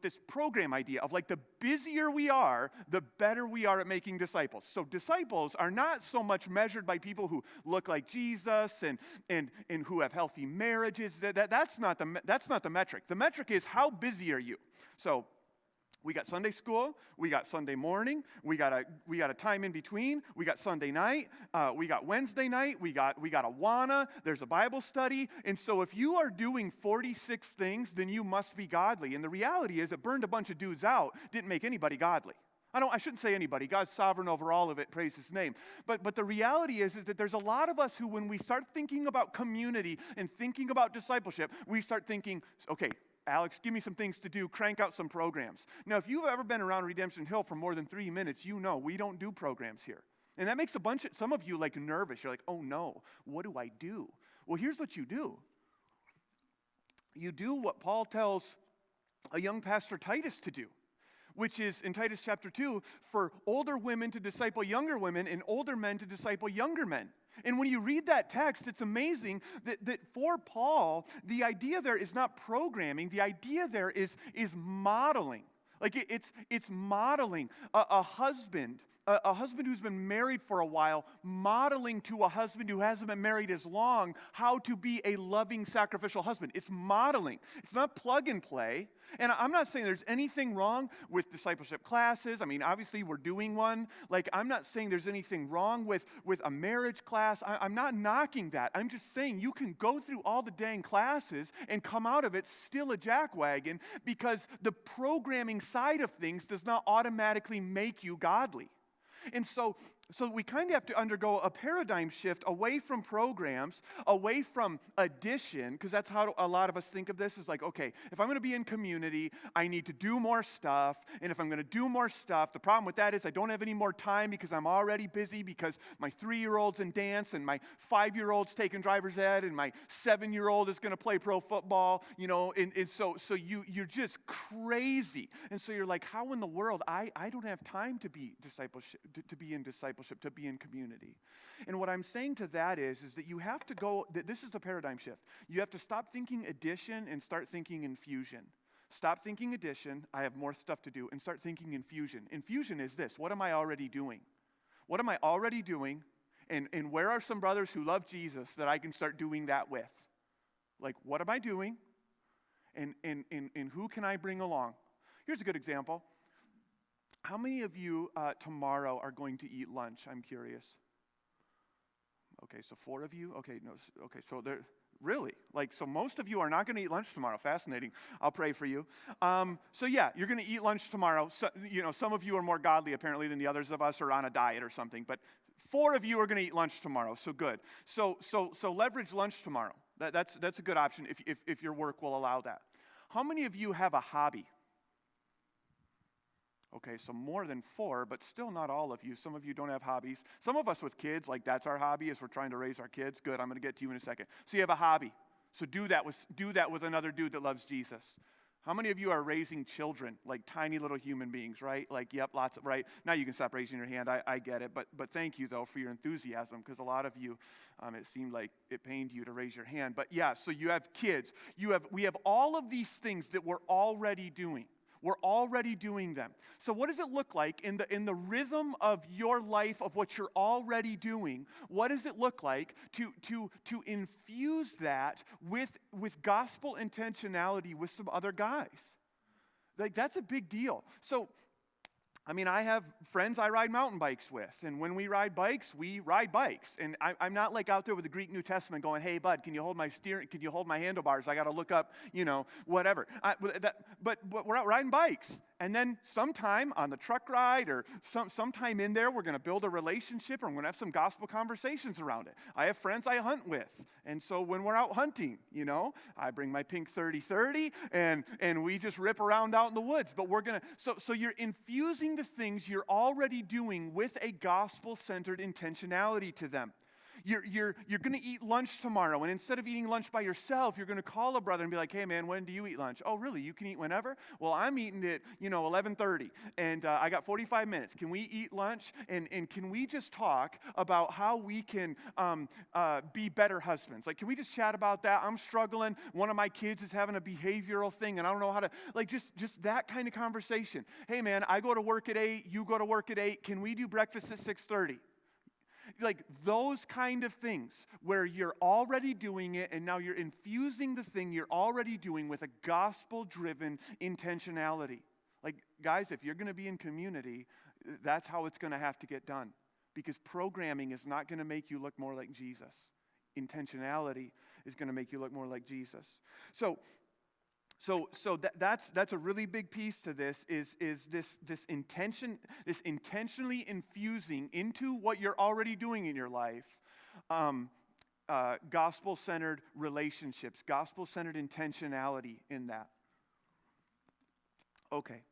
this program idea of, like, the busier we are, the better we are at making disciples. So disciples are not so much measured by people who look like Jesus and who have healthy marriages. That's not the metric. The metric is, how busy are you? So we got Sunday school, we got Sunday morning, we got a time in between, we got Sunday night, we got Wednesday night, we got Awana, there's a Bible study. And so if you are doing 46 things, then you must be godly. And the reality is, it burned a bunch of dudes out, didn't make anybody godly. I shouldn't say anybody. God's sovereign over all of it. Praise his name. But the reality is that there's a lot of us who, when we start thinking about community and thinking about discipleship, we start thinking, okay, Alex, give me some things to do, crank out some programs. Now, if you've ever been around Redemption Hill for more than 3 minutes, you know we don't do programs here. And that makes some of you, like, nervous. You're like, oh no, what do I do? Well, here's what you do. You do what Paul tells a young pastor Titus to do, which is in Titus chapter 2, for older women to disciple younger women and older men to disciple younger men. And when you read that text, it's amazing that for Paul, the idea there is not programming. The idea there is modeling. Like it's modeling a husband who's been married for a while, modeling to a husband who hasn't been married as long how to be a loving, sacrificial husband. It's modeling. It's not plug and play. And I'm not saying there's anything wrong with discipleship classes. I mean, obviously we're doing one. Like, I'm not saying there's anything wrong with a marriage class. I'm not knocking that. I'm just saying you can go through all the dang classes and come out of it still a jackwagon, because the programming side of things does not automatically make you godly. And so we kind of have to undergo a paradigm shift away from programs, away from addition, because that's how a lot of us think of this, is like, okay, if I'm going to be in community, I need to do more stuff. And if I'm going to do more stuff, the problem with that is I don't have any more time because I'm already busy, because my 3-year-old's in dance and my 5-year-old's taking driver's ed and my 7-year-old is going to play pro football, and so you're just crazy. And so you're like, how in the world? I don't have time to be discipleship, to be in discipleship, to be in community. And what I'm saying to that is that you have to go, this is the paradigm shift. You have to stop thinking addition and start thinking infusion. Stop thinking addition, I have more stuff to do, and start thinking infusion. Infusion is this: what am I already doing? What am I already doing? And where are some brothers who love Jesus that I can start doing that with? Like, what am I doing? And who can I bring along? Here's a good example. How many of you tomorrow are going to eat lunch? I'm curious. Okay, so 4 of you? Okay, no, okay, so there, really? Like, so most of you are not going to eat lunch tomorrow. Fascinating. I'll pray for you. So yeah, you're going to eat lunch tomorrow. So, some of you are more godly apparently than the others of us, or on a diet or something, but 4 of you are going to eat lunch tomorrow, so good. So leverage lunch tomorrow. That's a good option if your work will allow that. How many of you have a hobby? Okay, so more than 4, but still not all of you. Some of you don't have hobbies. Some of us with kids, like that's our hobby, is we're trying to raise our kids. Good, I'm going to get to you in a second. So you have a hobby. So do that with another dude that loves Jesus. How many of you are raising children, like tiny little human beings, right? Like, yep, lots of, right? Now you can stop raising your hand. I get it. But thank you, though, for your enthusiasm, because a lot of you, it seemed like it pained you to raise your hand. But yeah, so you have kids. We have all of these things that we're already doing. We're already doing them. So what does it look like in the rhythm of your life, of what you're already doing? What does it look like to infuse that with gospel intentionality with some other guys? Like, that's a big deal. So, I mean, I have friends I ride mountain bikes with, and when we ride bikes, and I'm not like out there with the Greek New Testament going, hey, bud, can you hold my steering, can you hold my handlebars? I got to look up, whatever. But we're out riding bikes, and then sometime on the truck ride or sometime in there, we're going to build a relationship, or we're going to have some gospel conversations around it. I have friends I hunt with, and so when we're out hunting, I bring my pink 30-30, and we just rip around out in the woods. But we're going to, so you're infusing the things you're already doing with a gospel-centered intentionality to them. You're going to eat lunch tomorrow, and instead of eating lunch by yourself, you're going to call a brother and be like, hey, man, when do you eat lunch? Oh, really? You can eat whenever? Well, I'm eating at, 11:30, and I got 45 minutes. Can we eat lunch? And can we just talk about how we can be better husbands? Like, can we just chat about that? I'm struggling. One of my kids is having a behavioral thing, and I don't know how to, like, just that kind of conversation. Hey, man, I go to work at 8. You go to work at 8. Can we do breakfast at 6:30? Like those kind of things where you're already doing it and now you're infusing the thing you're already doing with a gospel-driven intentionality. Like, guys, if you're going to be in community, that's how it's going to have to get done. Because programming is not going to make you look more like Jesus. Intentionality is going to make you look more like Jesus. So that's a really big piece to this is this intention, this intentionally infusing into what you're already doing in your life, gospel-centered relationships, gospel-centered intentionality in that. Okay,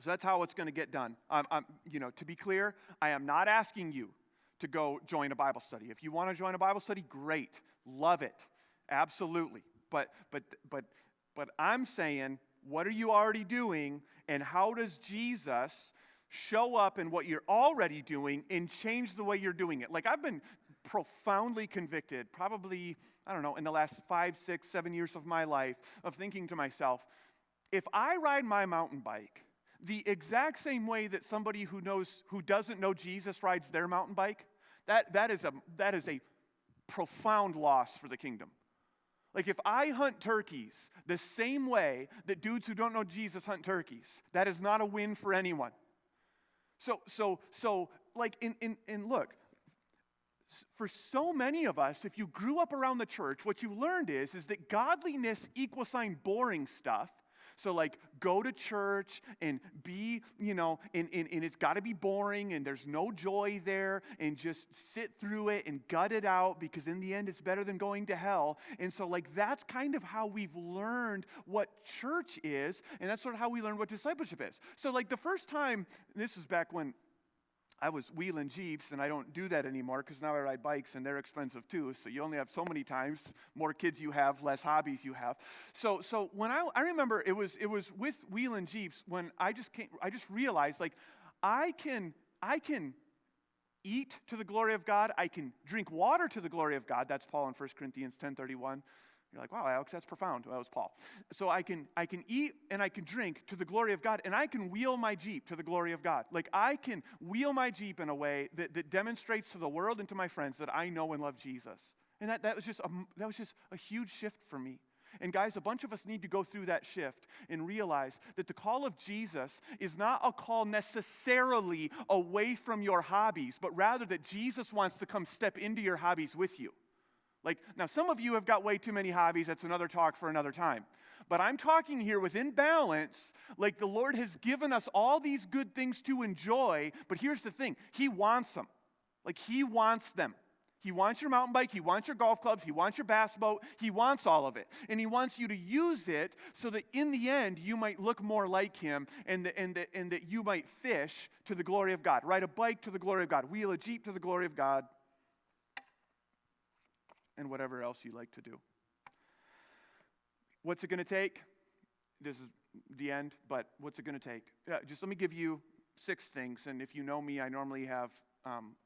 so that's how it's going to get done. To be clear, I am not asking you to go join a Bible study. If you want to join a Bible study, great, love it, absolutely. But I'm saying, what are you already doing, and how does Jesus show up in what you're already doing and change the way you're doing it? Like, I've been profoundly convicted, probably, I don't know, in the last 5, 6, 7 years of my life, of thinking to myself, if I ride my mountain bike the exact same way that somebody who doesn't know Jesus rides their mountain bike, that is a profound loss for the kingdom. Like, if I hunt turkeys the same way that dudes who don't know Jesus hunt turkeys, that is not a win for anyone. So like, look, for so many of us, if you grew up around the church, what you learned is that godliness equals boring stuff. So, like, go to church and be, and it's got to be boring and there's no joy there, and just sit through it and gut it out, because in the end it's better than going to hell. And so, like, that's kind of how we've learned what church is, and that's sort of how we learned what discipleship is. So, like, the first time, this is back when I was wheeling Jeeps, and I don't do that anymore because now I ride bikes and they're expensive too. So you only have so many times. More kids you have, less hobbies you have. So when I remember it was with wheeling Jeeps when I just realized, like, I can eat to the glory of God. I can drink water to the glory of God. That's Paul in 1 Corinthians 10:31. You're like, wow, Alex, that's profound. Well, that was Paul. So I can eat and I can drink to the glory of God, and I can wheel my Jeep to the glory of God. Like, I can wheel my Jeep in a way that demonstrates to the world and to my friends that I know and love Jesus. And that was just a huge shift for me. And guys, a bunch of us need to go through that shift and realize that the call of Jesus is not a call necessarily away from your hobbies, but rather that Jesus wants to come step into your hobbies with you. Like, now some of you have got way too many hobbies. That's another talk for another time. But I'm talking here within balance, like, the Lord has given us all these good things to enjoy, but here's the thing. He wants them. Like, He wants them. He wants your mountain bike. He wants your golf clubs. He wants your bass boat. He wants all of it. And he wants you to use it so that in the end, you might look more like him and that you might fish to the glory of God. Ride a bike to the glory of God. Wheel a Jeep to the glory of God. And whatever else you like to do. What's it going to take? This is the end, but what's it going to take? Just let me give you 6 things. And if you know me, I normally have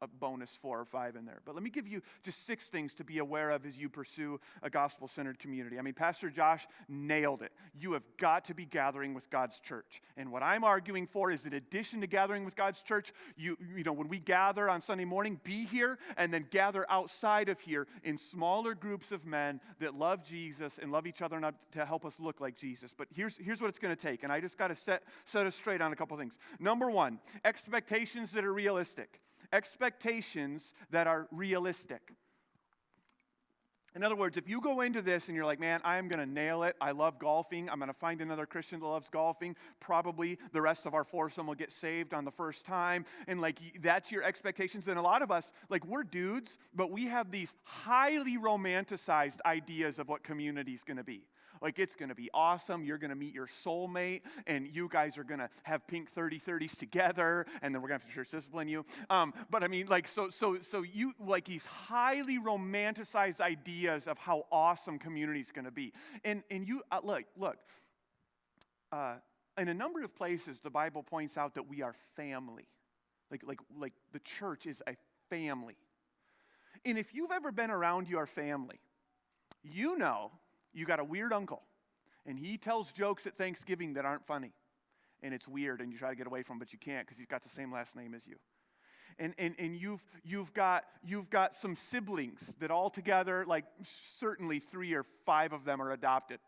a bonus 4 or 5 in there. But let me give you just 6 things to be aware of as you pursue a gospel-centered community. I mean, Pastor Josh nailed it. You have got to be gathering with God's church. And what I'm arguing for is, in addition to gathering with God's church, you know, when we gather on Sunday morning, be here and then gather outside of here in smaller groups of men that love Jesus and love each other enough to help us look like Jesus. But here's what it's going to take. And I just got to set us straight on a couple things. Number 1, expectations that are realistic. Expectations that are realistic. In other words, if you go into this and you're like, man, I am going to nail it. I love golfing. I'm going to find another Christian that loves golfing. Probably the rest of our foursome will get saved on the first time. And like, that's your expectations. And a lot of us, like, we're dudes, but we have these highly romanticized ideas of what community is going to be. Like, it's going to be awesome. You're going to meet your soulmate, and you guys are going to have pink 30-30s together, and then we're going to have to church discipline you. But I mean, like, so you, like, these highly romanticized ideas of how awesome community is going to be. And you, look, in a number of places, the Bible points out that we are family. Like the church is a family. And if you've ever been around your family, you know you got a weird uncle, and he tells jokes at Thanksgiving that aren't funny, and it's weird, and you try to get away from him, but you can't because he's got the same last name as you. And you've got some siblings that all together, like, certainly 3 or 5 of them are adopted.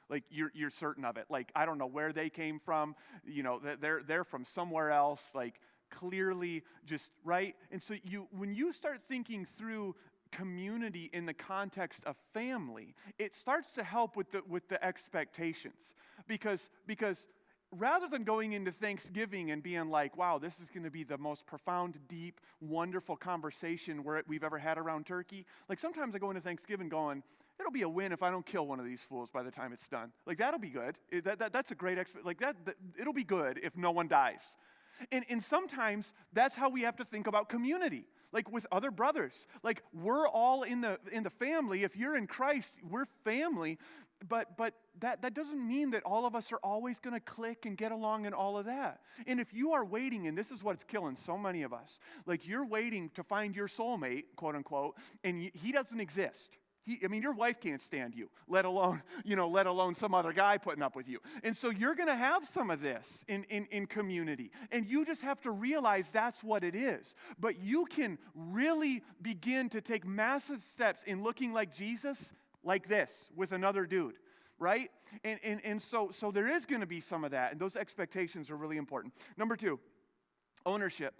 Like, you're certain of it. Like, I don't know where they came from. You know, they're from somewhere else. Like, clearly, just right. And so when you start thinking through community in the context of family, it starts to help with the expectations, because rather than going into Thanksgiving and being like, wow, this is going to be the most profound, deep, wonderful conversation we've ever had around turkey, like, sometimes I go into Thanksgiving going, it'll be a win if I don't kill one of these fools by the time it's done. Like, that'll be good. That's a great it'll be good if no one dies. And sometimes that's how we have to think about community. Like, with other brothers. Like, we're all in the family. If you're in Christ, we're family. But that doesn't mean that all of us are always going to click and get along and all of that. And if you are waiting, and this is what's killing so many of us, like, you're waiting to find your soulmate, quote unquote, and he doesn't exist. Your wife can't stand you, let alone some other guy putting up with you. And so you're going to have some of this in community. And you just have to realize that's what it is. But you can really begin to take massive steps in looking like Jesus like this with another dude, right? And so there is going to be some of that. And those expectations are really important. Number 2, ownership.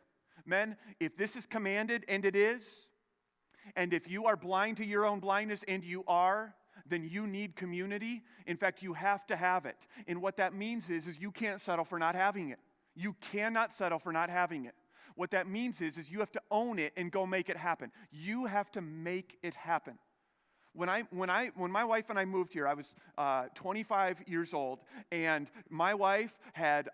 Men, if this is commanded, and it is, and if you are blind to your own blindness, and you are, then you need community. In fact, you have to have it. And what that means is you can't settle for not having it. You cannot settle for not having it. What that means is you have to own it and go make it happen. You have to make it happen. When my wife and I moved here, I was 25 years old, and my wife had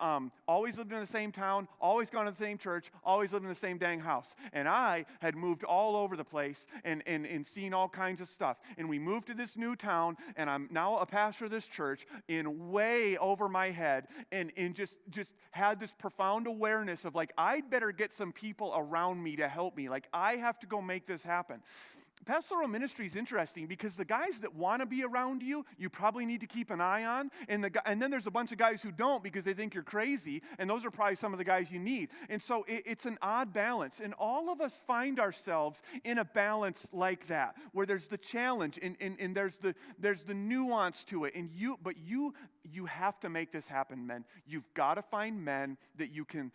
always lived in the same town, always gone to the same church, always lived in the same dang house. And I had moved all over the place and seen all kinds of stuff. And we moved to this new town, and I'm now a pastor of this church, in way over my head, and just had this profound awareness of, like, I'd better get some people around me to help me. Like, I have to go make this happen. Pastoral ministry is interesting because the guys that want to be around you, you probably need to keep an eye on. And then there's a bunch of guys who don't because they think you're crazy. And those are probably some of the guys you need. And so it's an odd balance. And all of us find ourselves in a balance like that, where there's the challenge and there's the nuance to it. But you have to make this happen, men. You've got to find men that you can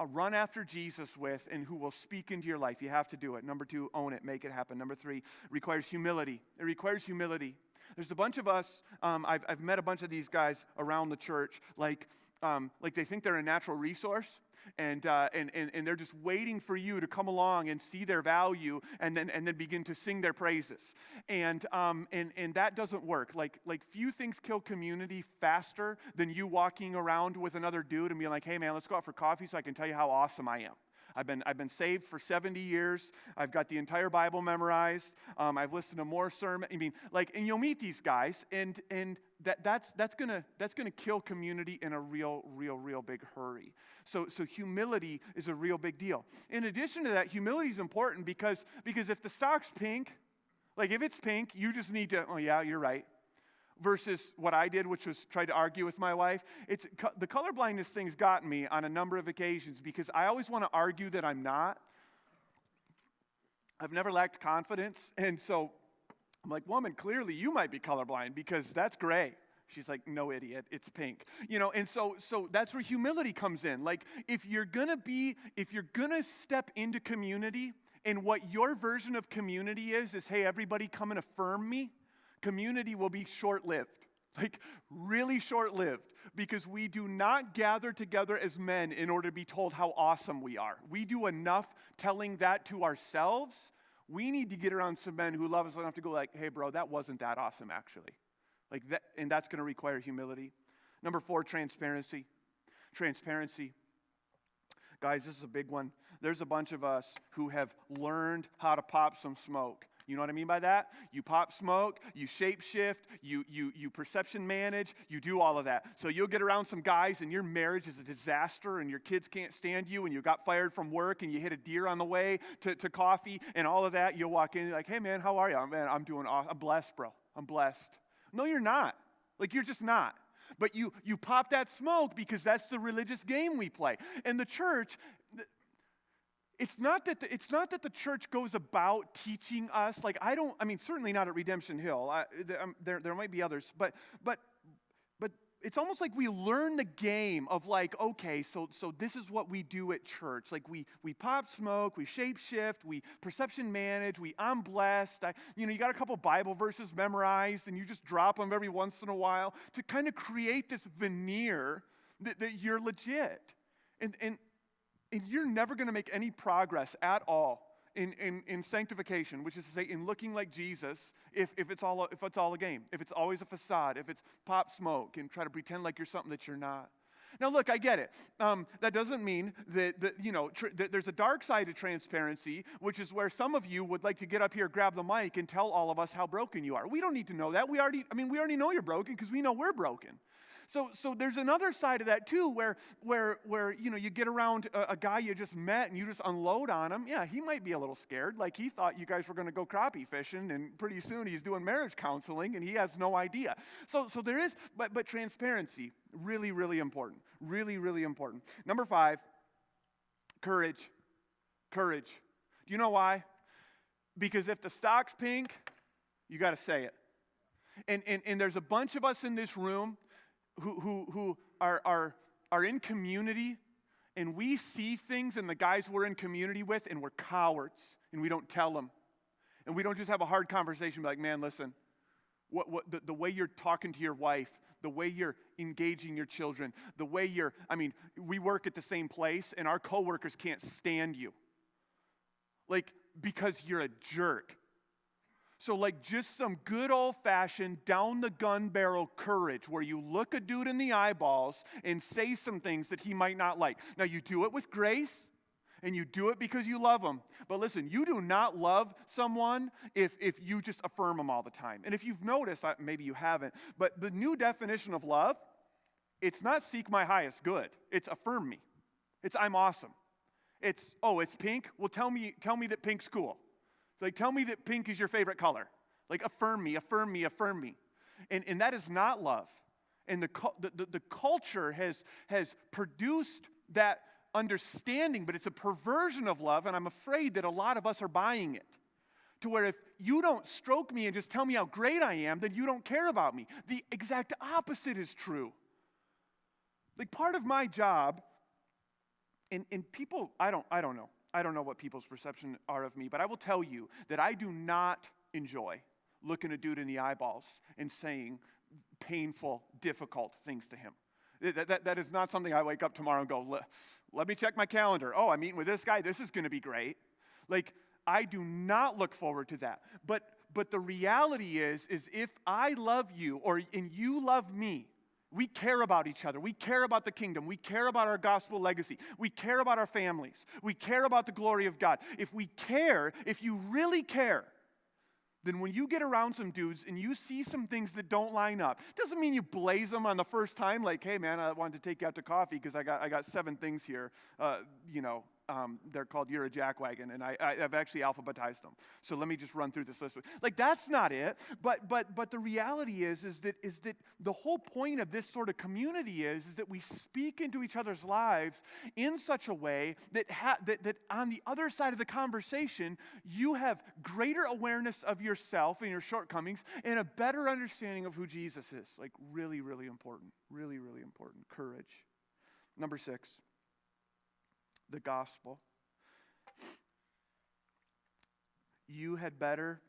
run after Jesus with and who will speak into your life. You have to do it. Number 2, own it, make it happen. Number 3, requires humility. It requires humility. There's a bunch of us, I've met a bunch of these guys around the church, like they think they're a natural resource, And they're just waiting for you to come along and see their value and then begin to sing their praises. And that doesn't work. Like few things kill community faster than you walking around with another dude and being like, hey man, let's go out for coffee so I can tell you how awesome I am. I've been saved for 70 years. I've got the entire Bible memorized. I've listened to more sermons. I mean, and you'll meet these guys, and that's gonna kill community in a real big hurry. So humility is a real big deal. In addition to that, humility is important because if the stock's pink, like if it's pink, you just need to. Oh yeah, you're right. Versus what I did, which was try to argue with my wife. The colorblindness thing's gotten me on a number of occasions because I always want to argue that I'm not. I've never lacked confidence, and so I'm like, woman, clearly you might be colorblind because that's gray. She's like, no, idiot, it's pink. And so that's where humility comes in. Like, if you're gonna step into community, and what your version of community is, hey, everybody come and affirm me, community will be short-lived, like really short-lived, because we do not gather together as men in order to be told how awesome we are. We do enough telling that to ourselves. We need to get around some men who love us enough to go like, hey, bro, that wasn't that awesome, actually. Like that, and that's going to require humility. Number 4, transparency. Transparency. Guys, this is a big one. There's a bunch of us who have learned how to pop some smoke. You know what I mean by that? You pop smoke, you shape shift, you perception manage, you do all of that. So you'll get around some guys and your marriage is a disaster and your kids can't stand you and you got fired from work and you hit a deer on the way to coffee and all of that. You'll walk in and you're like, hey man, how are you? Man, I'm doing awesome. I'm blessed, bro. I'm blessed. No, you're not. Like you're just not. But you pop that smoke because that's the religious game we play. And the church, it's not that the church goes about teaching us, certainly not at Redemption Hill. There might be others, but it's almost like we learn the game of like, okay, so this is what we do at church. Like we pop smoke, we shape shift, we perception manage, I'm blessed. You got a couple Bible verses memorized and you just drop them every once in a while to kind of create this veneer that you're legit. And you're never going to make any progress at all in sanctification, which is to say in looking like Jesus, if it's all a game, if it's always a facade, if it's pop smoke and try to pretend like you're something that you're not. Now look, I get it. That doesn't mean that there's a dark side to transparency, which is where some of you would like to get up here, grab the mic, and tell all of us how broken you are. We don't need to know that. We already know you're broken because we know we're broken. So there's another side of that too, where you get around a guy you just met and you just unload on him. Yeah, he might be a little scared, like he thought you guys were going to go crappie fishing, and pretty soon he's doing marriage counseling and he has no idea. So there is, but transparency, really, really important, really, really important. Number 5, courage. Courage. Do you know why? Because if the stock's pink, you got to say it. And there's a bunch of us in this room who are in community, and we see things in the guys we're in community with, and we're cowards, and we don't tell them. And we don't just have a hard conversation, be like, man, listen, the way you're talking to your wife, the way you're engaging your children, the way we work at the same place, and our coworkers can't stand you. Like, because you're a jerk. So like just some good old-fashioned down-the-gun barrel courage where you look a dude in the eyeballs and say some things that he might not like. Now you do it with grace and you do it because you love him. But listen, you do not love someone if you just affirm them all the time. And if you've noticed, maybe you haven't, but the new definition of love, it's not seek my highest good. It's affirm me. It's I'm awesome. It's pink? Well, tell me that pink's cool. Like, tell me that pink is your favorite color. Like, affirm me, affirm me, affirm me. And that is not love. And the culture has produced that understanding, but it's a perversion of love, and I'm afraid that a lot of us are buying it. To where if you don't stroke me and just tell me how great I am, then you don't care about me. The exact opposite is true. Like, part of my job, and people, I don't know. I don't know what people's perception are of me, but I will tell you that I do not enjoy looking a dude in the eyeballs and saying painful, difficult things to him. That is not something I wake up tomorrow and go, let me check my calendar. Oh, I'm meeting with this guy. This is going to be great. Like, I do not look forward to that. But the reality is if I love you and you love me, we care about each other. We care about the kingdom. We care about our gospel legacy. We care about our families. We care about the glory of God. If we care, if you really care, then when you get around some dudes and you see some things that don't line up, doesn't mean you blaze them on the first time, like, hey, man, I wanted to take you out to coffee because I got 7 things here, they're called You're a Jackwagon, and I've actually alphabetized them. So let me just run through this list. Like, that's not it. But the reality is that the whole point of this sort of community is that we speak into each other's lives in such a way that on the other side of the conversation, you have greater awareness of yourself and your shortcomings and a better understanding of who Jesus is. Like, really, really important. Really, really important. Courage. Number 6. The gospel. You had better,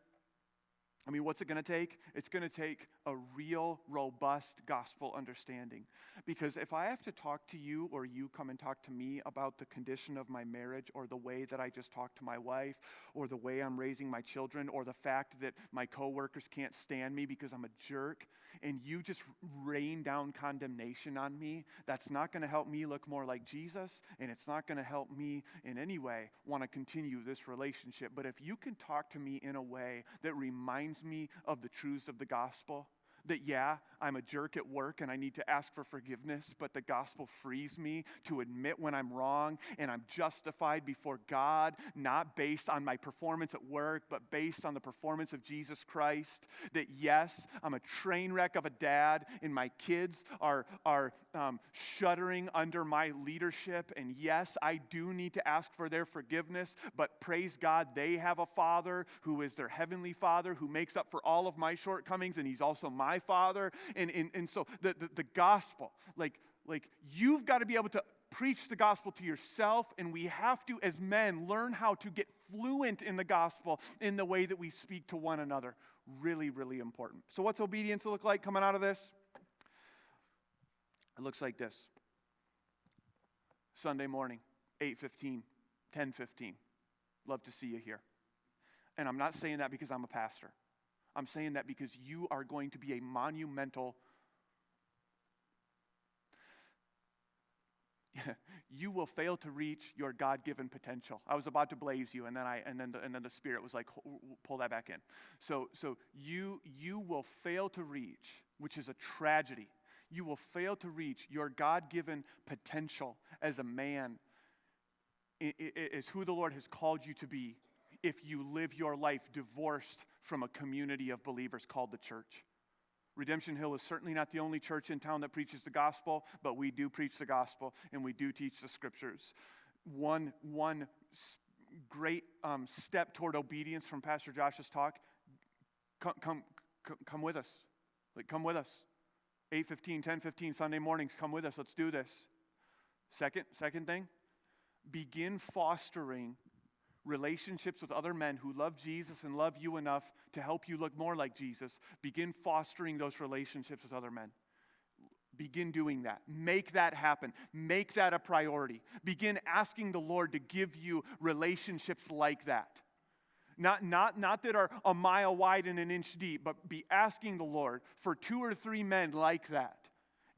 what's it going to take? It's going to take a real, robust gospel understanding. Because if I have to talk to you or you come and talk to me about the condition of my marriage or the way that I just talked to my wife or the way I'm raising my children or the fact that my coworkers can't stand me because I'm a jerk, and you just rain down condemnation on me, that's not going to help me look more like Jesus, and it's not going to help me in any way want to continue this relationship. But if you can talk to me in a way that reminds me of the truths of the gospel, that, yeah, I'm a jerk at work and I need to ask for forgiveness, but the gospel frees me to admit when I'm wrong and I'm justified before God, not based on my performance at work, but based on the performance of Jesus Christ. That, yes, I'm a train wreck of a dad and my kids are shuddering under my leadership, and yes, I do need to ask for their forgiveness, but praise God, they have a Father who is their heavenly Father who makes up for all of my shortcomings, and He's also my Father. And so the gospel, like you've got to be able to preach the gospel to yourself, and we have to, as men, learn how to get fluent in the gospel in the way that we speak to one another. Really, really important. So what's obedience look like coming out of this? It looks like this. Sunday morning, 8:15, 10:15. Love to see you here. And I'm not saying that because I'm a pastor. I'm saying that because you are going to be a monumental, you will fail to reach your God-given potential. I was about to blaze you, and then the Spirit was like, pull that back in. So you will fail to reach, which is a tragedy. You will fail to reach your God-given potential as a man, is who the Lord has called you to be, if you live your life divorced from a community of believers called the church. Redemption Hill is certainly not the only church in town that preaches the gospel, but we do preach the gospel and we do teach the scriptures. One great step toward obedience from Pastor Josh's talk, come with us. Like, come with us. 8:15, 10:15 Sunday mornings, come with us. Let's do this. Second thing, begin fostering relationships with other men who love Jesus and love you enough to help you look more like Jesus. Begin fostering those relationships with other men. Begin doing that. Make that happen. Make that a priority. Begin asking the Lord to give you relationships like that. Not that are a mile wide and an inch deep, but be asking the Lord for 2 or 3 men like that.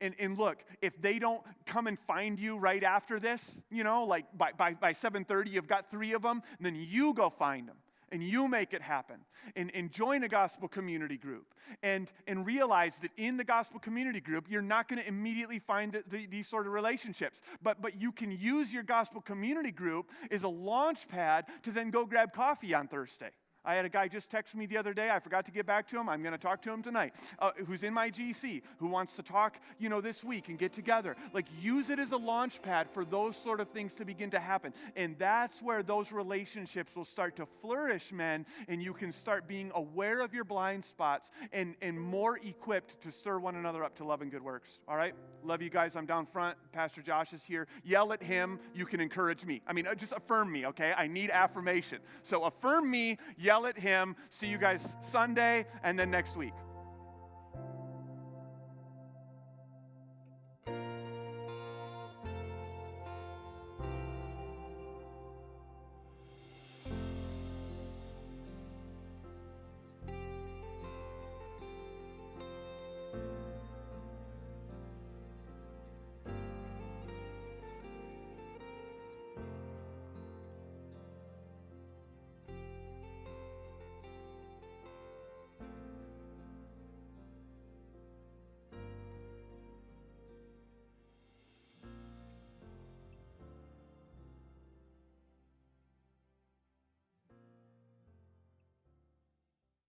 And look, if they don't come and find you right after this, like by 7:30 you've got 3 of them, then you go find them. And you make it happen. And join a gospel community group. And realize that in the gospel community group, you're not going to immediately find these sort of relationships. But you can use your gospel community group as a launch pad to then go grab coffee on Thursday. I had a guy just text me the other day. I forgot to get back to him. I'm going to talk to him tonight. Who's in my GC, who wants to talk, this week and get together. Like, use it as a launch pad for those sort of things to begin to happen. And that's where those relationships will start to flourish, men, and you can start being aware of your blind spots and more equipped to stir one another up to love and good works. All right? Love you guys. I'm down front. Pastor Josh is here. Yell at him. You can encourage me. Just affirm me, okay? I need affirmation. So affirm me. Yell at him. See you guys Sunday and then next week.